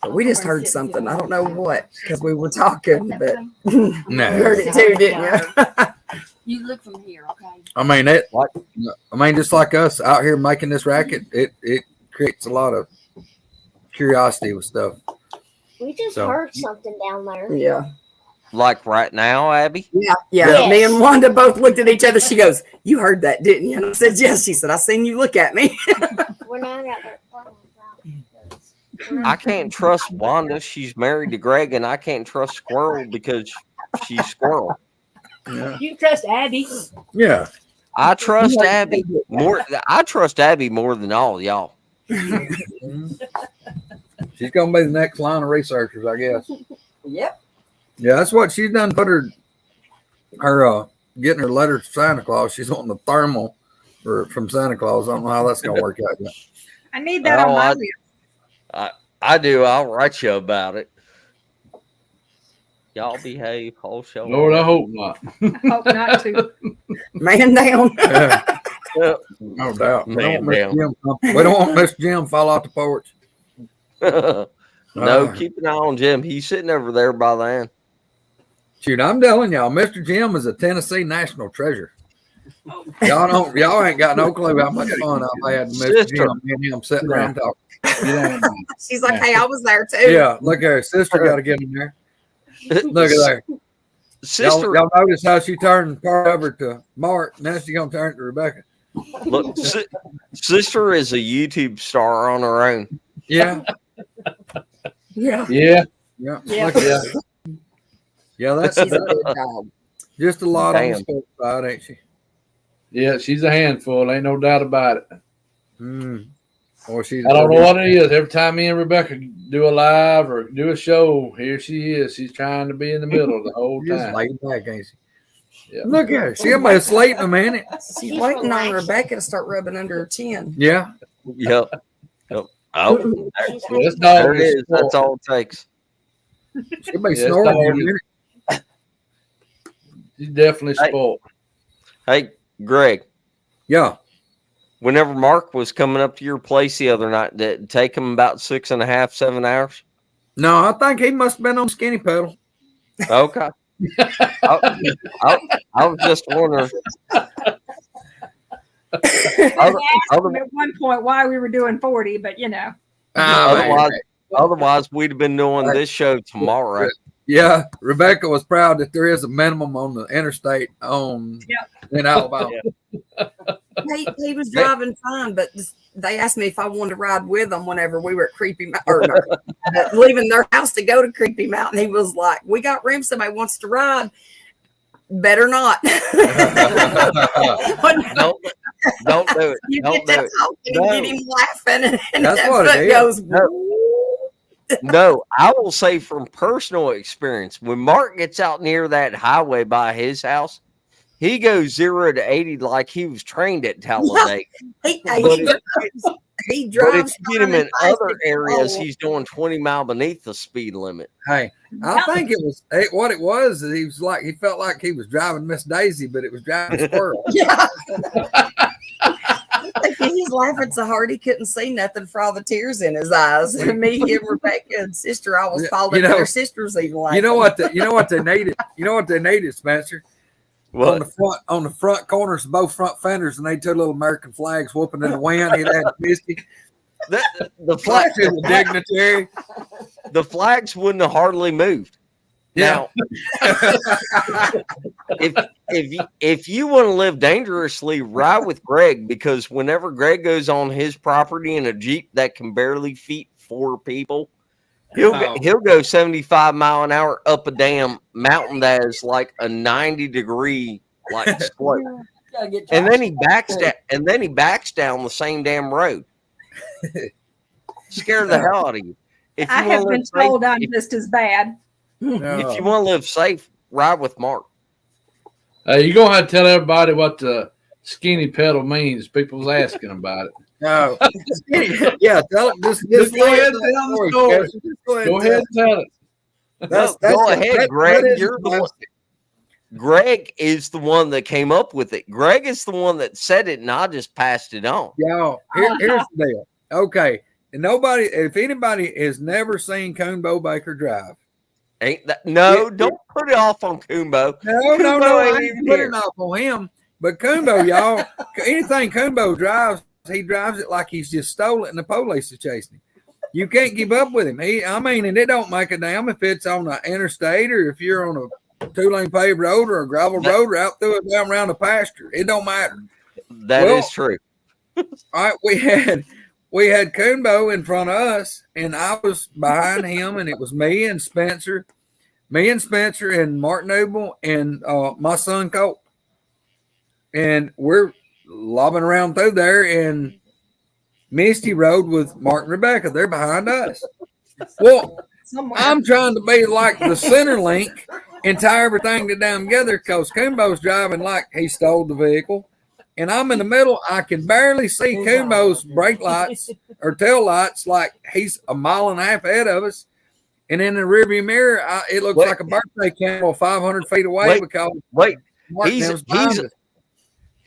But we just heard something. I don't know what because we were talking, but you heard it too, didn't you?
You look from here, okay?
I mean, just like us out here making this racket, it creates a lot of curiosity with stuff.
We just
So-
heard something down there.
Yeah.
Like right now, Abby?
Yeah.
Yes.
Me and Wanda both looked at each other. She goes, "You heard that, didn't you?" And I said, "Yes." She said, "I seen you look at me."
We're not out there.
I can't trust Wanda. She's married to Greg, and I can't trust Squirrel because she's Squirrel.
Yeah.
You trust Abby.
Yeah.
I trust Abby more. I trust Abby more than all y'all.
She's gonna be the next line of researchers, I guess.
Yep.
Yeah, that's what she's done. Put her getting her letter to Santa Claus. She's wanting the thermal from Santa Claus. I don't know how that's gonna work out yet.
I need that on my list.
I do. I'll write you about it. Y'all behave whole show.
Lord, I hope not.
Hope not to.
Man down.
Yeah. No doubt. We don't want Mr. Jim fall off the porch.
No, keep an eye on Jim. He's sitting over there by the end.
Shoot, I'm telling y'all, Mr. Jim is a Tennessee national treasure. Y'all ain't got no clue how much fun I've had with Mr. Jim and him sitting around talking.
She's like, "Hey, I was there too."
Yeah, look at her sister. Got to get in there. Look at there.
Sister,
y'all notice how she turned part over to Mark. Now she's gonna turn it to Rebecca.
look, sister is a YouTube star on her own.
Yeah,
Yeah.
Yeah.
yeah,
Yeah.
Look at that. Yeah, that's
She's a good dog.
just a lot on the
Damn.
sports side, ain't she?
Yeah, she's a handful. Ain't no doubt about it.
Mm. Or she's.
I don't know what it is. Every time me and Rebecca do a live or do a show, here she is. She's trying to be in the middle the whole
Just
time.
laid back, ain't she?
Yeah.
Look at her. She'll be asleep in a minute.
She's waiting on Rebecca to start rubbing under her chin.
Yeah.
Yep. Yep. Oh,
This dog
there it is. That's all it takes.
She'll be
Yes,
snoring in a
dog.
minute.
She's definitely spoiled.
Hey, Greg.
Yeah.
Whenever Mark was coming up to your place the other night, did it take him about 6.5, 7 hours?
No, I think he must have been on skinny pedal.
Okay. I was just wondering.
I asked him at one point why we were doing 40, but
Otherwise, we'd have been doing this show tomorrow.
Yeah, Rebecca was proud that there is a minimum on the interstate in Alabama.
He was driving fine, but they asked me if I wanted to ride with them whenever we were at Creepy Mountain, leaving their house to go to Creepy Mountain. He was like, "We got room. Somebody wants to ride. Better not."
Don't do it.
You
Don't
get
do it.
and get him laughing, and
That's
that
what
foot
it is.
goes.
No, I will say from personal experience, when Mark gets out near that highway by his house, he goes 0 to 80 like he was trained at Talladega.
He
But if
drives.
you get him in other areas, he's doing 20 mile beneath the speed limit.
Hey, I think it was what it was. He was like he felt like he was driving Miss Daisy, but it was driving Squirrel.
Yeah. He's laughing so hard he couldn't see nothing for all the tears in his eyes. And me and Rebecca and sister almost called it. Their sisters even laughing.
You know what they needed? You know what they needed, Spencer?
What?
On the front corners of both front fenders, and they took little American flags whooping in the wind. He had Misty.
The flags
is a dignitary.
The flags wouldn't have hardly moved.
Yeah.
Now, if you want to live dangerously, ride with Greg, because whenever Greg goes on his property in a Jeep that can barely fit 4 people, he'll go 75 mile an hour up a damn mountain that is like a 90-degree like slope, and then he backs down the same damn road. Scare the hell out of you. If you
I have been told I'm just as bad.
If you want to live safe, ride with Mark.
You're going to have to tell everybody what the skinny pedal means. People's asking about it.
No. Yeah, tell it. Just
go ahead and tell the story. Go ahead and tell it.
Go ahead, Greg. Greg is the one that came up with it. Greg is the one that said it, and I just passed it on.
Y'all, here's the deal. Okay. And if anybody has never seen Coonbo Baker drive.
Don't put it off on Coonbo.
No, I ain't putting it off on him. But Coonbo, y'all, anything Coonbo drives, he drives it like he's just stole it and the police are chasing him. You can't keep up with him. And it don't make a damn if it's on the interstate or if you're on a 2-lane paved road or a gravel road or out through it down around a pasture. It don't matter.
That is true.
All right, we had Coonbo in front of us, and I was behind him, and it was me and Spencer and Mark Noble and my son Colt. And we're lobbing around through there, and Misty rode with Mark and Rebecca. They're behind us. Well, I'm trying to be like the center link and tie everything down together because Coonbo's driving like he stole the vehicle. And I'm in the middle. I can barely see Coonbo's brake lights or tail lights, like he's a mile and a half ahead of us. And in the rearview mirror, it looks like a birthday candle 500 feet away because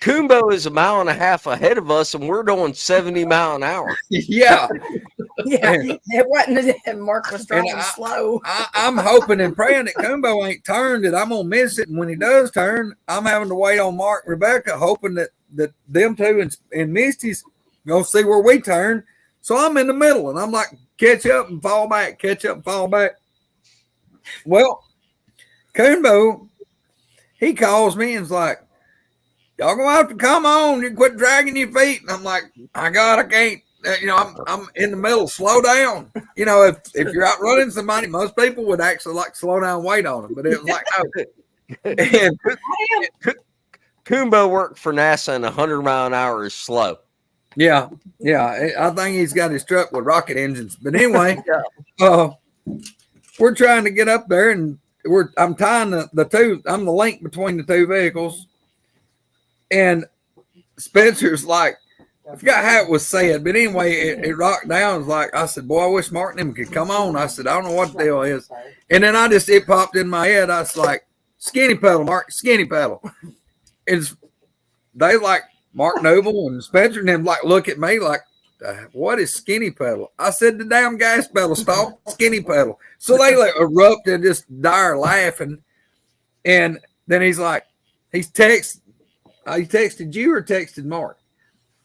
Coonbo is a mile and a half ahead of us, and we're going 70 mile an hour.
Yeah.
It wasn't. Mark was driving slow.
I'm hoping and praying that Coonbo ain't turned, that I'm going to miss it. And when he does turn, I'm having to wait on Mark and Rebecca, hoping that them two and Misty's going to see where we turn. So I'm in the middle, and I'm like, catch up and fall back, catch up and fall back. Well, Coonbo, he calls me and is like, y'all gonna have to come on. You quit dragging your feet. And I'm like, I can't. I'm in the middle. Slow down. If you're out running somebody, most people would actually like slow down, wait on them. But it was like,
Coonbo worked for NASA, and 100 mile an hour is slow.
Yeah, I think he's got his truck with rocket engines. But anyway, we're trying to get up there, and I'm tying the two. I'm the link between the two vehicles, and Spencer's like, I forgot how it was said, but anyway, it rocked down. It was like, I said, boy, I wish Martin and him could come on. I said, I don't know what the deal is. And then it popped in my head. I was like, skinny pedal, Mark, skinny pedal. It's they like Mark Noble and Spencer and them like look at me like, what is skinny pedal? I said, the damn gas pedal, stop skinny pedal. So they like erupt and just dire laughing. And then he's like, he texted you or texted Mark?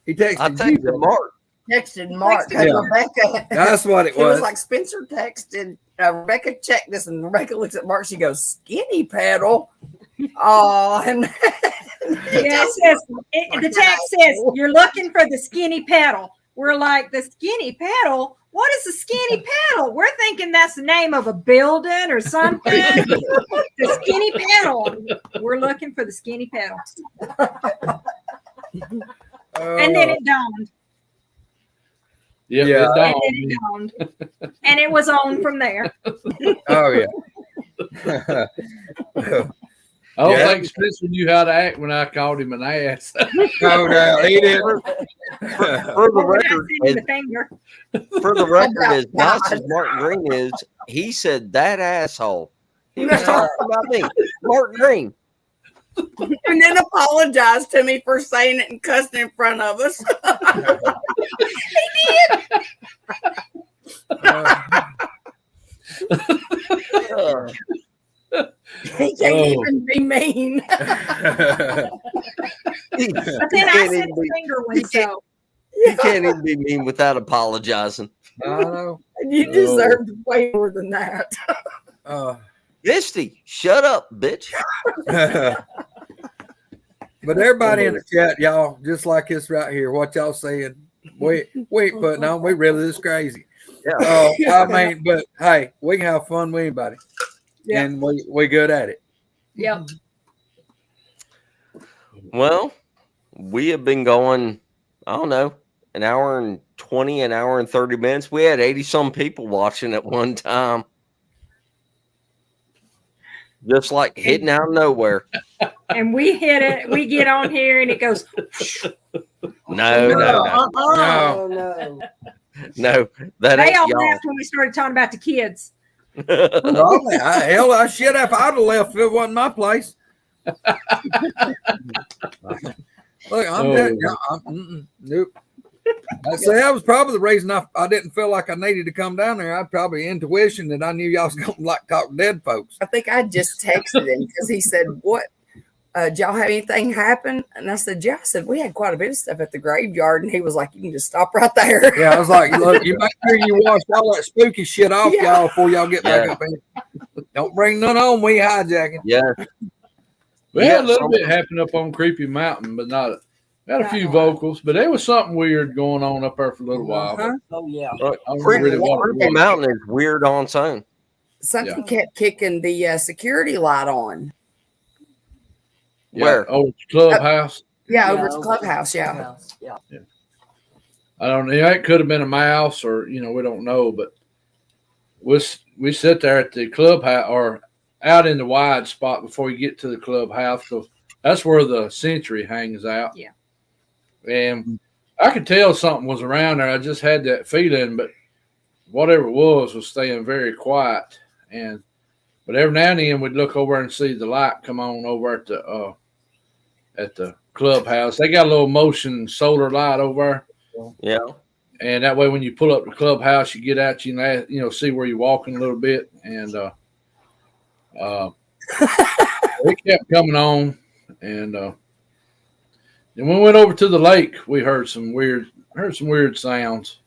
He texted you.
Mark.
Texted Mark.
Yeah.
Rebecca.
That's what it
It was
was.
like Spencer texted Rebecca. Checked this, and Rebecca looks at Mark. She goes, "Skinny pedal." Oh, and
Yeah, the text says you're looking for the skinny pedal. We're like, the skinny pedal? What is the skinny pedal? We're thinking that's the name of a building or something. The skinny pedal. We're looking for the skinny pedal. And then it dawned.
Yeah,
Yeah.
it
And
dawned.
then it dawned. And it was on from there.
Oh yeah.
I don't
Yeah.
think Spencer knew how to act when I called him an ass.
No, he didn't.
For the
We're not
record,
sending the finger.
for the record, as nice as Martin Green is, he said that asshole. He was talking about me, Martin Green.
and then apologized to me for saying it and cussing in front of us. He can't even be mean.
But then I sent the finger one, so.
You can't even be mean without apologizing.
I know.
You deserved way more than that.
Misty, shut up, bitch.
But everybody in the chat, y'all, just like this right here, what y'all saying? We ain't putting on. We really is crazy.
Yeah.
I mean, but hey, we can have fun with anybody, and we good at it.
Yep.
Well, we have been going, I don't know, an hour and 20, an hour and 30 minutes. We had 80 some people watching at one time. Just like hitting out of nowhere.
And we hit it. We get on here and it goes.
No. No, that
They
ain't
all
y'all.
laughed when we started talking about the kids.
Probably. I should have. I'd have left if it wasn't my place. Look, I'm telling you, nope. I say that was probably the reason I didn't feel like I needed to come down there. I'd probably intuition that I knew y'all was going to like talk to dead folks.
I think I just texted him because he said, "What? Did y'all have anything happen?" And I said, "Yeah." I said, "We had quite a bit of stuff at the graveyard." And he was like, "You can just stop right there."
Yeah, I was like, look, you make sure you wash all that spooky shit off, y'all, before y'all get back up in. Don't bring none on we hijacking.
Yeah.
We had a little bit happen up on Creepy Mountain, but not. Got a few vocals, but there was something weird going on up there for a little while.
Oh yeah.
Creepy Mountain is weird on its own.
Something kept kicking the security light on.
Where?
Oh, clubhouse.
Yeah, over at the clubhouse. Yeah.
I don't know. It could have been a mouse, or we don't know. But we sit there at the clubhouse or out in the wide spot before you get to the clubhouse, because that's where the Century hangs out.
Yeah.
And I could tell something was around there. I just had that feeling, but whatever it was staying very quiet. But every now and then we'd look over and see the light come on over at the clubhouse. They got a little motion solar light over there.
Yeah.
And that way, when you pull up the clubhouse, you get out, see where you're walking a little bit. And it kept coming on. And when we went over to the lake, we heard some weird sounds.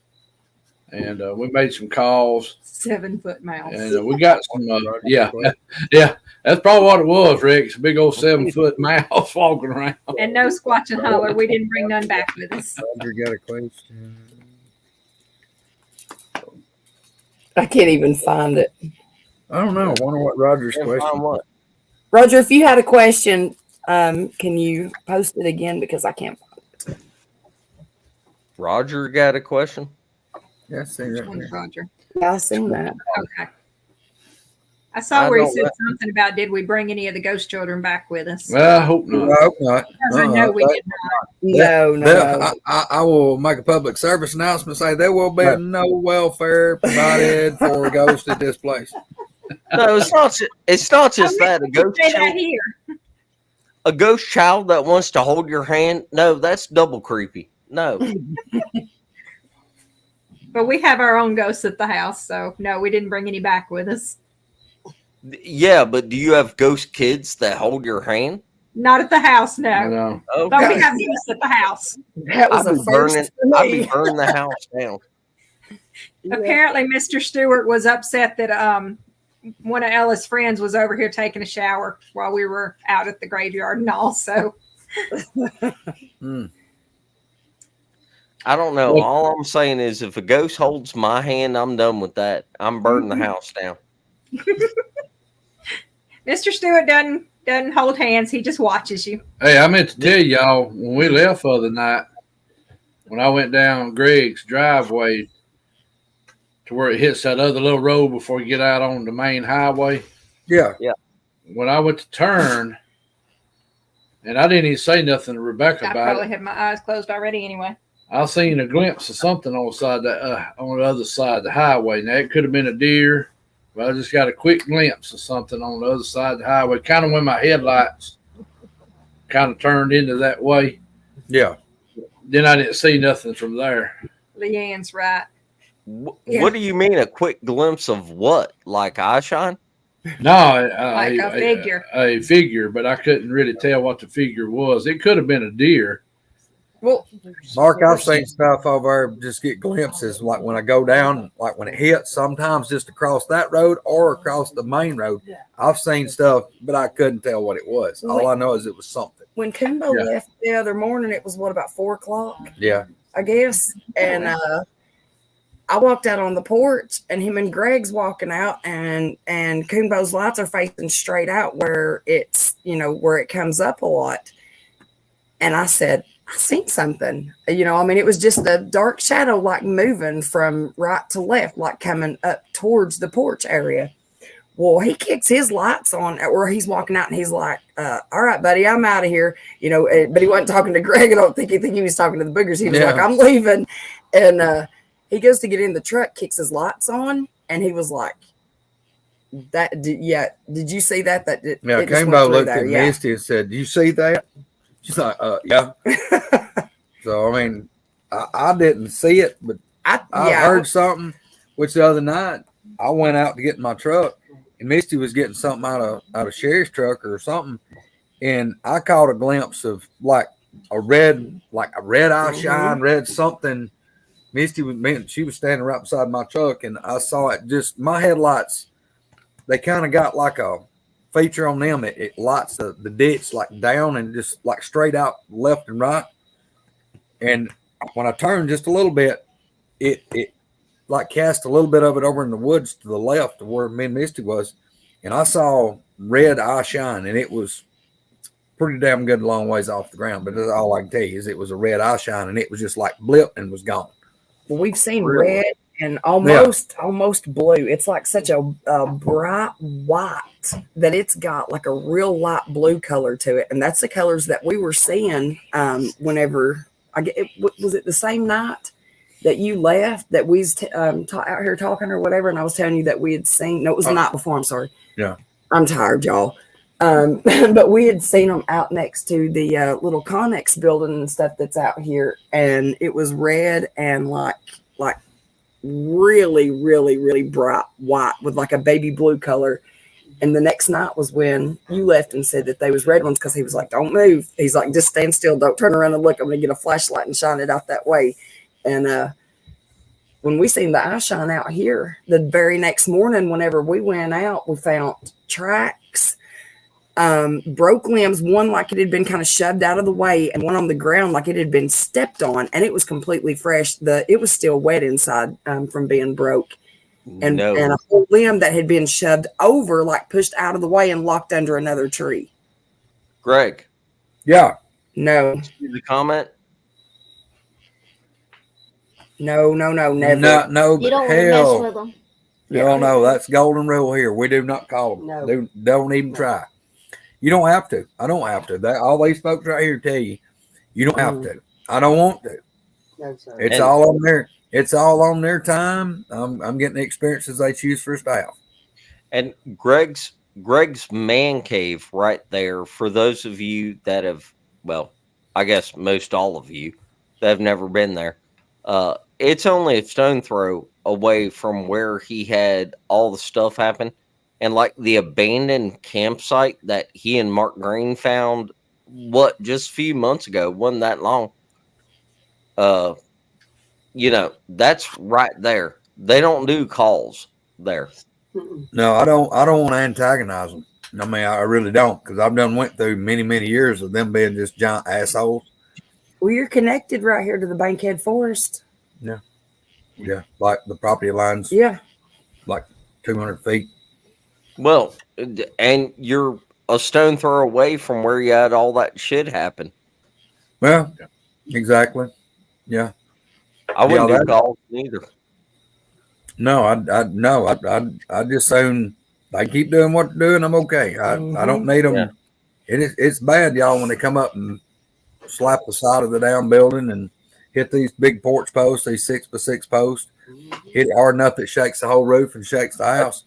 And we made some calls.
7-foot mouse.
And we got some, yeah. That's probably what it was, Rick. It's a big old 7-foot mouse walking around.
And no squatch and holler. We didn't bring none back with us.
Roger got a question.
I can't even find it.
I don't know. I wonder what Roger's question was.
Roger, if you had a question, can you post it again, because I can't find it.
Roger got a question.
Yeah, I see
Which
that.
one is Roger?
Yeah, I seen that.
Okay. I saw where he
don't
said
know.
something about did we bring any of the ghost children back with us?
Well, I hope not.
I hope not.
Because I know we did not.
No.
I will make a public service announcement. Say there will be no welfare provided for a ghost at this place.
No, it's not just that. A ghost child that wants to hold your hand. No, that's double creepy. No.
But we have our own ghosts at the house, so no, we didn't bring any back with us.
Yeah, but do you have ghost kids that hold your hand?
Not at the house, no.
No.
Okay.
But we have ghosts at the house.
That was
I'd
a
be
first
I'd be burning the house down.
Apparently, Mr. Stewart was upset that one of Ella's friends was over here taking a shower while we were out at the graveyard and all. So
I don't know. All I'm saying is if a ghost holds my hand, I'm done with that. I'm burning the house down.
Mr. Stewart doesn't hold hands. He just watches you.
Hey, I meant to tell y'all when we left the other night, when I went down Greg's driveway to where it hits that other little road before you get out on the main highway.
Yeah.
When I went to turn, and I didn't even say nothing to Rebecca
I
about
probably
it.
had my eyes closed already anyway.
I seen a glimpse of something on the other side of the highway. Now it could have been a deer, but I just got a quick glimpse of something on the other side of the highway. Kind of when my headlights kind of turned into that way.
Yeah.
Then I didn't see nothing from there.
Leanne's right.
What do you mean a quick glimpse of what? Like eye shine?
No,
Like a figure.
A figure, but I couldn't really tell what the figure was. It could have been a deer.
Well,
Mark, I've seen stuff over there, just get glimpses, like when I go down, like when it hits, sometimes just across that road or across the main road. I've seen stuff, but I couldn't tell what it was. All I know is it was something.
when Kumbo left the other morning, it was about 4:00.
Yeah.
I guess. And I walked out on the porch and him and Greg's walking out and Kumbo's lights are facing straight out where it's, where it comes up a lot. And I said, I seen something, it was just a dark shadow, like moving from right to left, like coming up towards the porch area. Well, he kicks his lights on or he's walking out and he's like, all right, buddy, I'm out of here. But he wasn't talking to Greg. I don't think he was talking to the boogers. He was like, I'm leaving. And he goes to get in the truck, kicks his lights on. And he was like, did you see that?
Yeah, Kumbo looked at Misty and said, do you see that? She's like, yeah. So, I didn't see it, but I heard something, which the other night I went out to get in my truck and Misty was getting something out of Sherry's truck or something. And I caught a glimpse of like a red eye shine, red something. Misty she was standing right beside my truck and I saw it just, my headlights, they kind of got like a feature on them. It lights the ditch like down and just like straight out left and right. And when I turned just a little bit, it like cast a little bit of it over in the woods to the left of where me and Misty was. And I saw red eye shine and it was pretty damn good, long ways off the ground. But that's all I can tell you is it was a red eye shine and it was just like blip and was gone.
Well, we've seen red and almost blue. It's like such a bright white that it's got like a real light blue color to it. And that's the colors that we were seeing whenever was it the same night that you left that we was out here talking or whatever. And I was telling you that we had seen, no, it was the night before. I'm sorry.
Yeah.
I'm tired, y'all. But we had seen them out next to the little Connex building and stuff that's out here. And it was red and like really, really, really bright white with like a baby blue color. And the next night was when you left and said that they was red ones because he was like, don't move. He's like, just stand still. Don't turn around and look. I'm going to get a flashlight and shine it out that way. And when we seen the eye shine out here, the very next morning, whenever we went out, we found tracks, broke limbs, one like it had been kind of shoved out of the way and one on the ground like it had been stepped on. And it was completely fresh. It was still wet inside from being broke. And a whole limb that had been shoved over, like pushed out of the way and locked under another tree.
Greg.
Yeah.
No.
The comment?
No, never.
No,
You
but
don't want to mess
hell,
with them.
hell no. That's golden rule here. We do not call them.
No.
Don't even try. You don't have to. I don't have to. All these folks right here tell you, you don't have to. I don't want to.
No, sir.
It's all on their. It's all on their time. I'm getting the experiences they choose for staff.
And Greg's man cave right there, for those of you that have, well, I guess most all of you that have never been there, it's only a stone throw away from where he had all the stuff happen. And like the abandoned campsite that he and Mark Green found, just a few months ago, wasn't that long. That's right there. They don't do calls there.
No, I don't want to antagonize them. I mean, I really don't, because I've went through many years of them being just giant assholes.
Well, you're connected right here to the Bankhead Forest.
Yeah, like the property lines.
Yeah,
like 200 feet.
Well, and you're a stone throw away from where you had all that shit happen.
Well, exactly. Yeah.
I wouldn't do calls either.
No, I just soon they keep doing what they're doing. I'm okay. I don't need them.
Yeah.
It's bad, y'all, when they come up and slap the side of the damn building and hit these big porch posts, these 6x6 posts. Hit it hard enough that shakes the whole roof and shakes the house.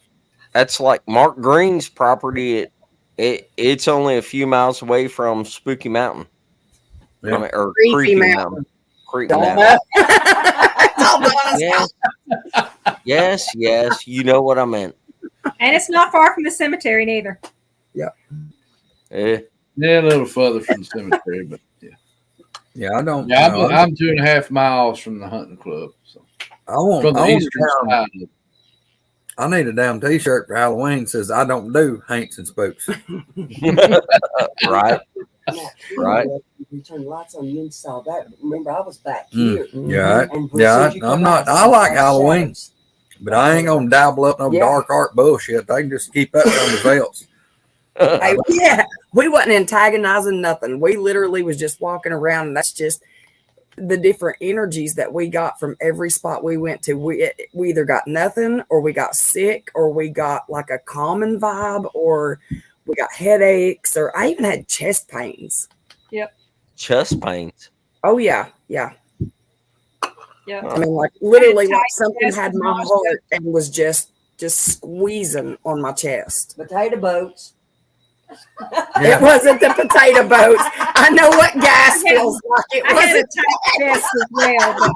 That's like Mark Green's property. It's only a few miles away from Spooky Mountain.
Yeah.
Or
Creepy
Creepy
Mountain.
Creepy Mountain. Yes. You know what I meant.
And it's not far from the cemetery neither.
Yeah,
a little further from the cemetery, but yeah.
Yeah, I don't.
Yeah, I'm 2.5 miles from the hunting club. So
I want.
from the eastern side.
I need a damn T-shirt for Halloween that says I don't do haints and spooks.
Right. Right.
You turned the lights on. You didn't saw that. Remember, I was back here.
Yeah,
And
I'm not. I like Halloween, but I ain't gonna dabble up no dark art bullshit. They can just keep that on themselves.
Yeah, we wasn't antagonizing nothing. We literally was just walking around, and that's just the different energies that we got from every spot we went to. We either got nothing, or we got sick, or we got like a common vibe, or we got headaches, or I even had chest pains.
Yep.
Chest pains.
Oh yeah.
Yep.
I mean, like literally, like something had my heart and was just squeezing on my chest.
Potato boats.
It wasn't the potato boats. I know what gas feels like. It wasn't
chest as well.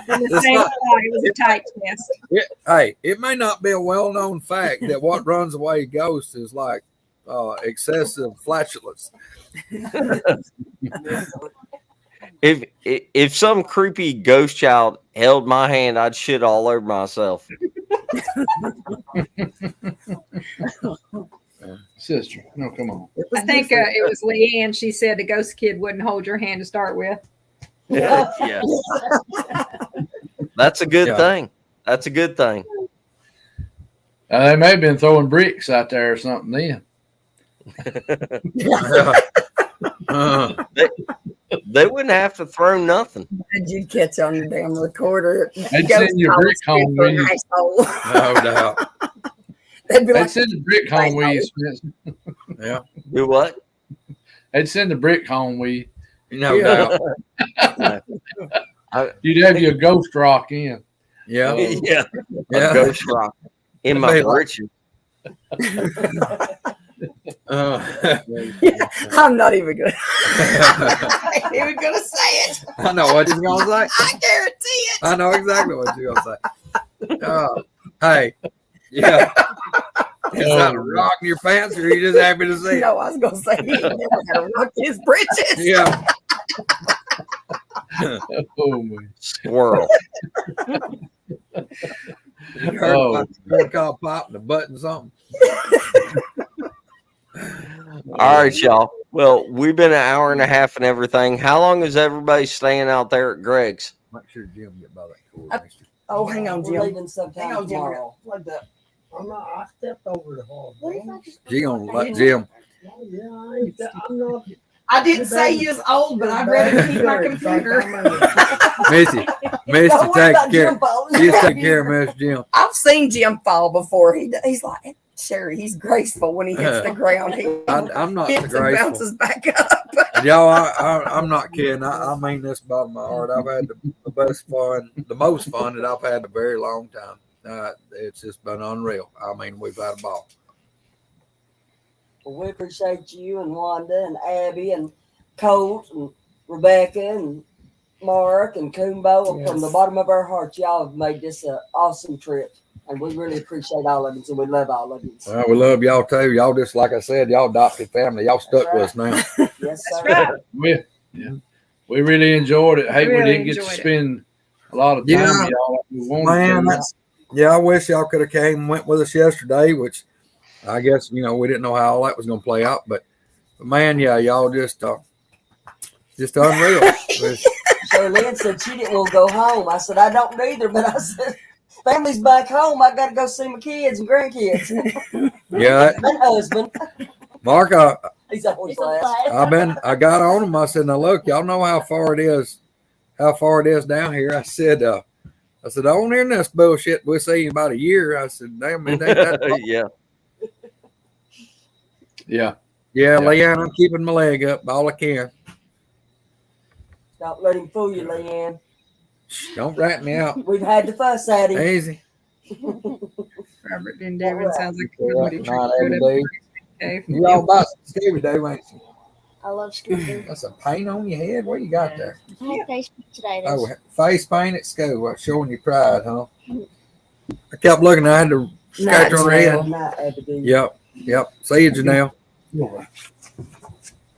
It was a tight chest.
It may not be a well-known fact that what runs away ghosts is like excessive flatulence.
If some creepy ghost child held my hand, I'd shit all over myself.
Sister, no, come on.
I think it was Leanne. She said the ghost kid wouldn't hold your hand to start with.
Yeah. That's a good thing. That's a good thing.
They may have been throwing bricks out there or something then.
They wouldn't have to throw nothing.
Did you catch on the damn recorder?
They'd send you a brick home with you.
No doubt.
They'd send the brick home with you, Spencer.
Yeah.
Do what?
They'd send the brick home with you.
No doubt.
You'd have your ghost rock in.
Yeah.
Yeah. A ghost rock in my britches.
I'm not even good. I ain't even gonna say it.
I know what you're gonna say.
I guarantee it.
I know exactly what you're gonna say. Hey, yeah. Is that a rock in your pants, or are you just happy to see it?
No, I was gonna say he never had a rock in his britches.
Yeah.
Oh my
Squirrel.
You heard about the corn cob pop and the button something.
All right, y'all. Well, we've been an hour and a half and everything. How long is everybody staying out there at Greg's?
Make sure Jim get by that cord.
Oh, hang on,
We're
Jim.
leaving sometime
Hang on, Jim.
tomorrow.
Like that. I stepped over the hall.
What if I just
She gonna let Jim.
Yeah, I'm not.
I didn't say you was old, but I'd rather keep my computer.
Missy
Don't worry
take
about
care.
Jim falling.
She's taking care of Mr. Jim.
I've seen Jim fall before. He's like, Sherry, he's graceful when he hits the ground.
I'm not
hits and
graceful.
bounces back up.
Y'all, I'm not kidding. I mean this bottom of my heart. I've had the best fun, the most fun that I've had in a very long time. It's just been unreal. I mean, we've had a ball.
Well, we appreciate you and Wanda and Abby and Colt and Rebecca and Mark and Kumbo. From the bottom of our hearts, y'all have made this an awesome trip. And we really appreciate all of it, and we love all of you.
Well, we love y'all too. Y'all just, like I said, y'all adopted family. Y'all stuck with us now.
Yes, sir.
That's right.
We really enjoyed it. Hey,
Really
we didn't get to
enjoyed it.
spend a lot of time
Yeah.
with y'all like we wanted
Man,
to.
yeah, I wish y'all could have came and went with us yesterday, which I guess, we didn't know how all that was going to play out. But man, yeah, y'all just unreal.
Charlene said she didn't want to go home. I said, I don't either, but I said, family's back home. I got to go see my kids and grandkids.
Yeah.
And husband.
Mark,
He's always last.
I got on them. I said, now look, y'all know how far it is down here. I said, don't hear this bullshit. We'll see you in about a year. I said, damn it, ain't that long.
Yeah.
Yeah, Leanne, I'm keeping my leg up all I can.
Don't let him fool you, Leanne.
Don't rat me out.
We've had the fuss at him.
Easy.
Robert Van David sounds like
Not every day. You all about Scooby Doo, ain't you?
I love Scooby.
That's a paint on your head. What you got there?
I had face paint today.
Oh, face paint at school. Showing your pride, huh? I kept looking. I had to scratch on her head. Yep. See you, Janelle.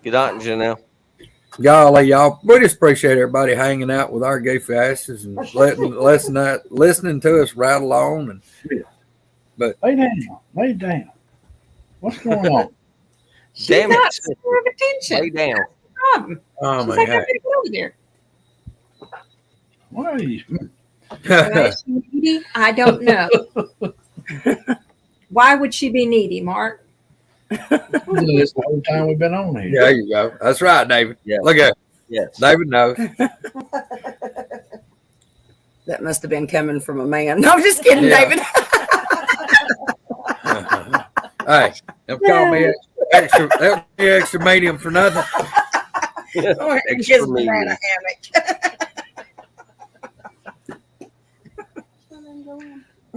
Good night, Janelle.
Golly, y'all, we just appreciate everybody hanging out with our goofy asses and listening to us rattle on. But
lay down. What's going on?
Damn it!
More of attention.
Lay down.
Problem.
oh
She's
my
like,
God.
I'm gonna get over there.
Why are you?
Why is she needy? I don't know. Why would she be needy, Mark?
This the whole time we've been on here.
There you go. That's right, David.
Yeah.
Look at it.
Yes.
David knows.
That must have been coming from a man. No, I'm just kidding,
Yeah.
David.
Hey, don't call me extra medium for nothing.
Extra
Gives me
medium.
a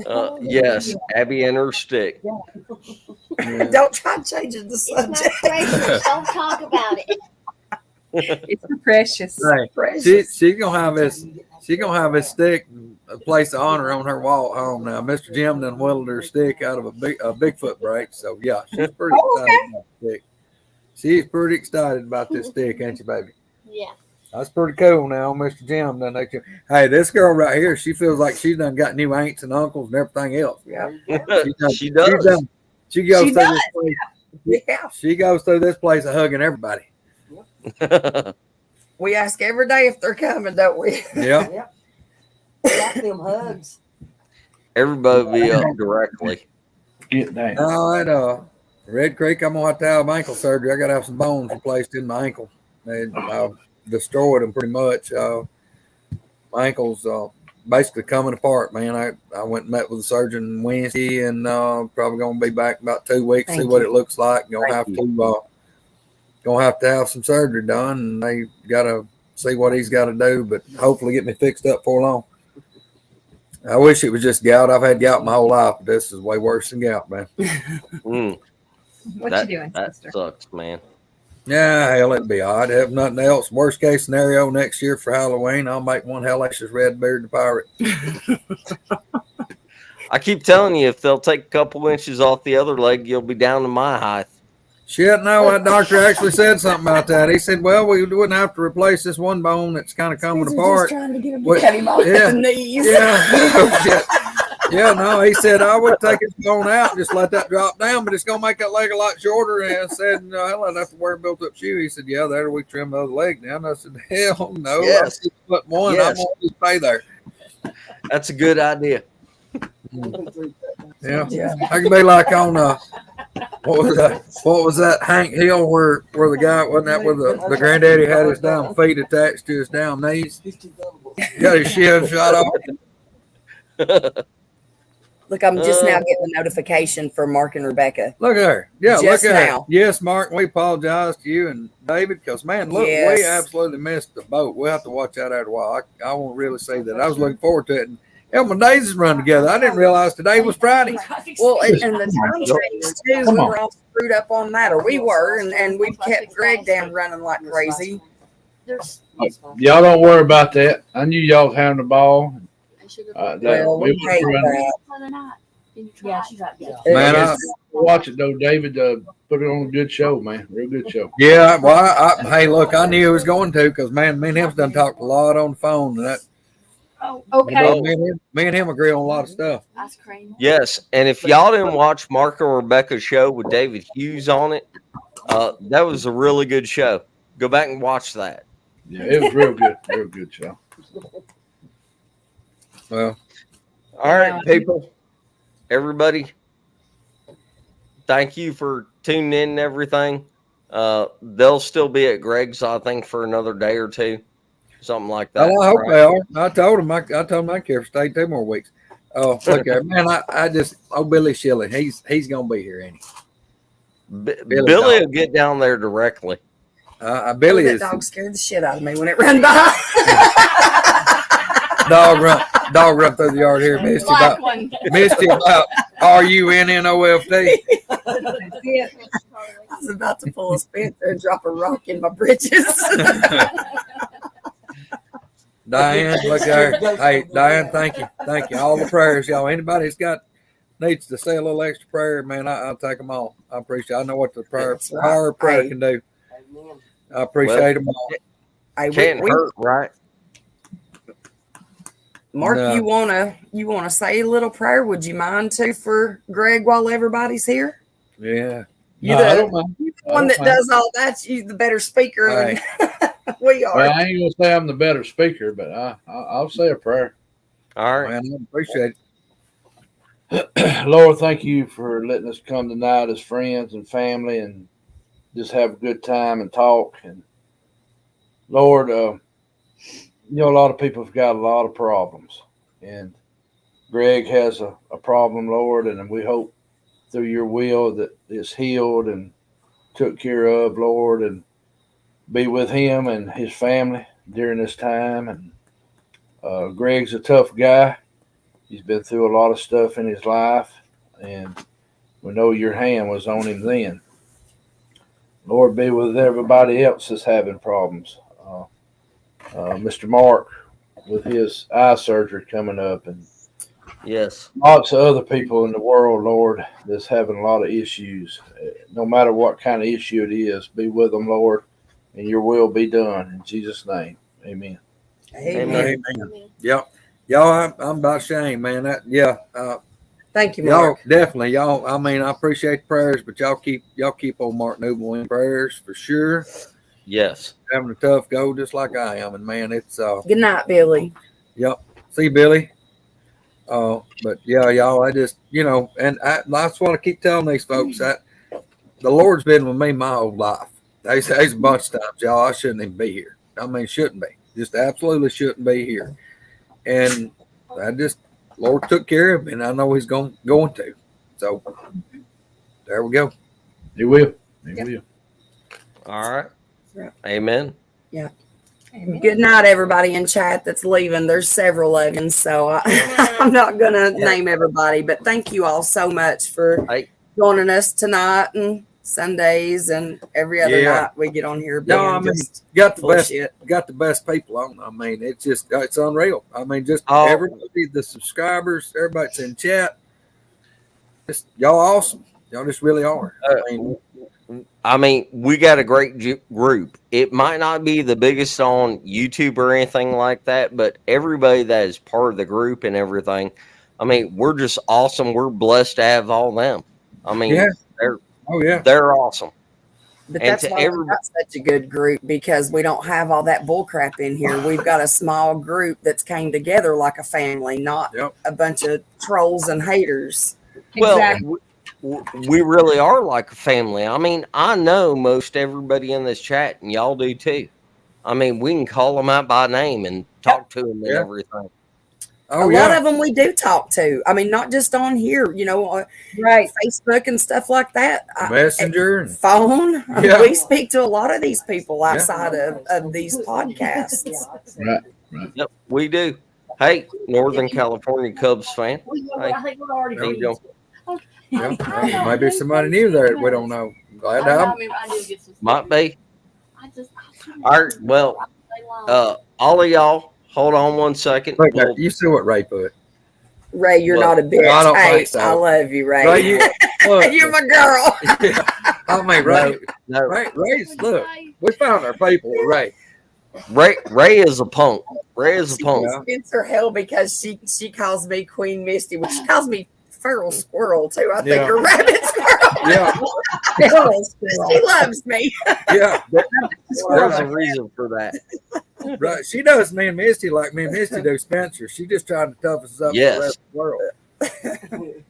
hammock.
Yes, Abby and her stick.
Don't try changing the
It's not
subject.
precious. Don't talk about it.
It's precious.
Right.
Precious.
She's gonna have this stick, a place of honor on her wall at home now. Mr. Jim done whittled her stick out of a Bigfoot break, so yeah, she's pretty excited about the stick. She's pretty excited about this stick, ain't you, baby?
Yeah.
That's pretty cool now, Mr. Jim. Hey, this girl right here, she feels like she's done got new aunts and uncles and everything else.
Yeah.
She does.
She goes
She
through
does.
this place.
Yeah.
She goes through this place of hugging everybody.
We ask every day if they're coming, don't we?
Yeah.
Got them hugs.
Everybody be up directly.
Get down.
No, at Red Creek, I'm gonna have to have ankle surgery. I gotta have some bones replaced in my ankle. They destroyed them pretty much. My ankle's basically coming apart, man. I went and met with a surgeon Wednesday, and probably gonna be back in about 2 weeks. See what it looks like. Gonna have to have some surgery done, and they gotta see what he's got to do. But hopefully, get me fixed up for long. I wish it was just gout. I've had gout my whole life, but this is way worse than gout, man.
What you doing,
That
sister?
sucks, man.
Yeah, hell, it'd be odd. If nothing else, worst case scenario next year for Halloween, I'll make one hellacious red bearded pirate.
I keep telling you, if they'll take a couple inches off the other leg, you'll be down to my height.
Shit, no, that doctor actually said something about that. He said, well, we wouldn't have to replace this one bone that's kind of coming apart.
Just trying to get him to cut him off at the knees.
Yeah. Oh, shit. Yeah, no, he said, I would take his bone out and just let that drop down, but it's going to make that leg a lot shorter. And I said, no, hell, I'd have to wear a built up shoe. He said, yeah, there we trim the other leg down. I said, hell no.
Yes.
I'm 6'1". I'm
Yes.
going to stay there.
That's a good idea.
Yeah. I can be like on What was that Hank Hill where the guy wasn't that where the granddaddy had his damn feet attached to his damn knees? Got his shin shot off.
Look, I'm just now getting the notification for Mark and Rebecca.
Look at her. Yeah,
Just
look at
now.
her. Yes, Mark, we apologize to you and David because, man, look,
Yes.
we absolutely missed the boat. We'll have to watch that after a while. I won't really say that. I was looking forward to it. And my days is run together. I didn't realize today was Friday.
Well, and the time change too. We were all screwed up on that, or we were, and we kept Greg down running like crazy.
Y'all don't worry about that. I knew y'all was having the ball.
Well, we hate that.
Yeah, she's right.
Man,
Watch it though, David. Put it on a good show, man. Real good show.
yeah, well, hey, look, I knew he was going to because, man, me and him's done talked a lot on the phone. And that,
Okay.
me and him agree on a lot of stuff.
Ice cream.
Yes, and if y'all didn't watch Mark and Rebecca's show with David Hughes on it, that was a really good show. Go back and watch that.
Yeah, it was real good. Real good show.
Well,
all right, people, everybody, thank you for tuning in and everything. They'll still be at Greg's, I think, for another day or two, something like that.
I hope they are. I told him I care for stay 2 more weeks. Oh, look at man, I just Billy Shelley, he's gonna be here, ain't he?
Billy will get down there directly.
Billy
That
is
dog scared the shit out of me when it ran by.
dog run through the yard here. Missed you about RUNNOFD.
I was about to pull a Spencer and drop a rock in my britches.
Diane, look at her. Hey, Diane, thank you. All the prayers, y'all. Anybody that's needs to say a little extra prayer, man, I'll take them all. I appreciate. I know what the power of prayer can do. I appreciate them all.
Can't hurt, right?
Mark,
No.
you wanna say a little prayer? Would you mind to for Greg while everybody's here?
Yeah.
You're
I don't mind.
the one that does all that. You're the better speaker than we are.
Well, I ain't gonna say I'm the better speaker, but I'll say a prayer.
All right.
Man, I appreciate it.
Lord, thank you for letting us come tonight as friends and family and just have a good time and talk. And Lord, a lot of people have got a lot of problems, and Greg has a problem, Lord, and we hope through your will that it's healed and took care of, Lord, and be with him and his family during this time. And Greg's a tough guy. He's been through a lot of stuff in his life, and we know your hand was on him then. Lord, be with everybody else that's having problems. Mr. Mark with his eye surgery coming up, and
Yes.
lots of other people in the world, Lord, that's having a lot of issues. No matter what kind of issue it is, be with them, Lord, and your will be done. In Jesus' name, amen.
Amen.
Yep. Y'all, I'm about ashamed, man.
Thank you,
Y'all
Mark.
definitely, y'all. I mean, I appreciate the prayers, but y'all keep old Mark Newell in prayers for sure.
Yes.
Having a tough go, just like I am, and man, it's
Good night, Billy.
Yep. See, Billy. But yeah, y'all, I just and that's what I keep telling these folks that the Lord's been with me my whole life. There's a bunch of times, y'all, I shouldn't even be here. I mean, shouldn't be. Just absolutely shouldn't be here. And Lord took care of me, and I know He's going to. So there we go.
He will. He will.
All right.
Yeah.
Amen.
Yeah. Good night, everybody in chat that's leaving. There's several of them, so I'm not going to name everybody, but thank you all so much for joining us tonight and Sundays and every other night we get on here.
No, I mean, got the best people on. I mean, it's unreal. I mean, just everybody, the subscribers, everybody's in chat. Just y'all awesome. Y'all just really are.
I mean, we got a great group. It might not be the biggest on YouTube or anything like that, but everybody that is part of the group and everything, I mean, we're just awesome. We're blessed to have all them. I mean, they're awesome.
But that's why we've got such a good group, because we don't have all that bull crap in here. We've got a small group that's came together like a family, not a bunch of trolls and haters.
Well, we really are like a family. I mean, I know most everybody in this chat, and y'all do too. I mean, we can call them out by name and talk to them and everything.
A lot of them we do talk to. I mean, not just on here,
right?
Facebook and stuff like that.
Messenger and
phone.
Yeah.
We speak to a lot of these people outside of these podcasts.
Right.
Yep, we do. Hey, Northern California Cubs fan. Hey,
I think we're already
how you doing?
Yeah, might be somebody new there that we don't know. Glad to have 'em.
Might be. All right. Well, all of y'all, hold on one second.
Look, you see what Ray put?
Ray, you're
Well,
not a bitch.
I don't
Hey,
think so.
I love you, Ray.
Ray, look,
You're my girl.
I mean, Ray.
No,
Ray's look. We found our people with Ray.
Ray is a punk. Ray is a punk.
Spencer hell because she calls me Queen Misty, which she calls me feral squirrel too. I think
Yeah.
or rabbit squirrel.
Yeah.
Feral squirrel. She loves me.
Yeah.
There's a reason for that.
Right. She does me and Misty like me and Misty do Spencer. She just trying to tough us up
Yes.
for the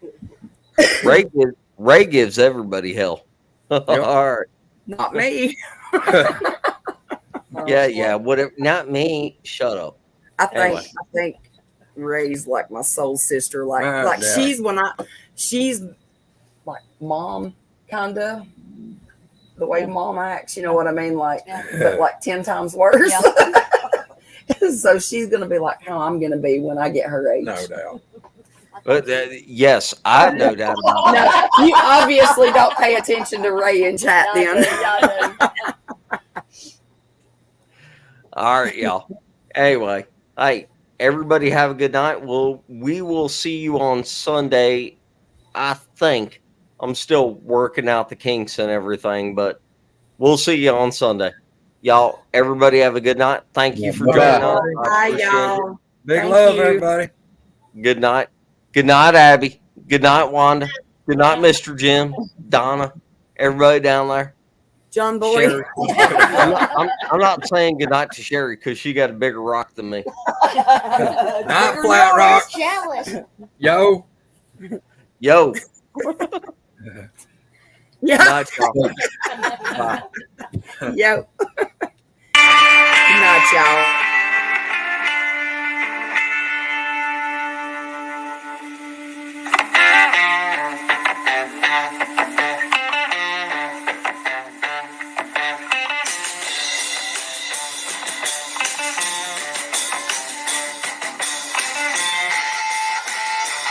rest
Ray gives everybody hell. All right.
Not me.
Yeah. Whatever. Not me. Shut up.
I think Ray's like my soul sister. Like
Yeah.
she's like mom kinda. The way mom acts, you know what I mean? Like but like 10 times worse. So she's gonna be like how I'm gonna be when I get her age.
No doubt.
But yes, I have no doubt about that.
No, you obviously don't pay attention to Ray in chat then.
All right, y'all. Anyway, hey, everybody have a good night. We will see you on Sunday. I think I'm still working out the kinks and everything, but we'll see you on Sunday. Y'all, everybody have a good night. Thank you for joining us.
Bye, y'all.
Big
Thank
love,
you.
everybody.
Good night. Good night, Abby. Good night, Wanda. Good night, Mr. Jim, Donna, everybody down there.
John Boy.
Sherry. I'm not saying good night to Sherry because she got a bigger rock than me.
Not Flat Rock.
Jealous.
Yo.
Yo.
Yeah.
Night, y'all. Bye.
Yo. Good night, y'all.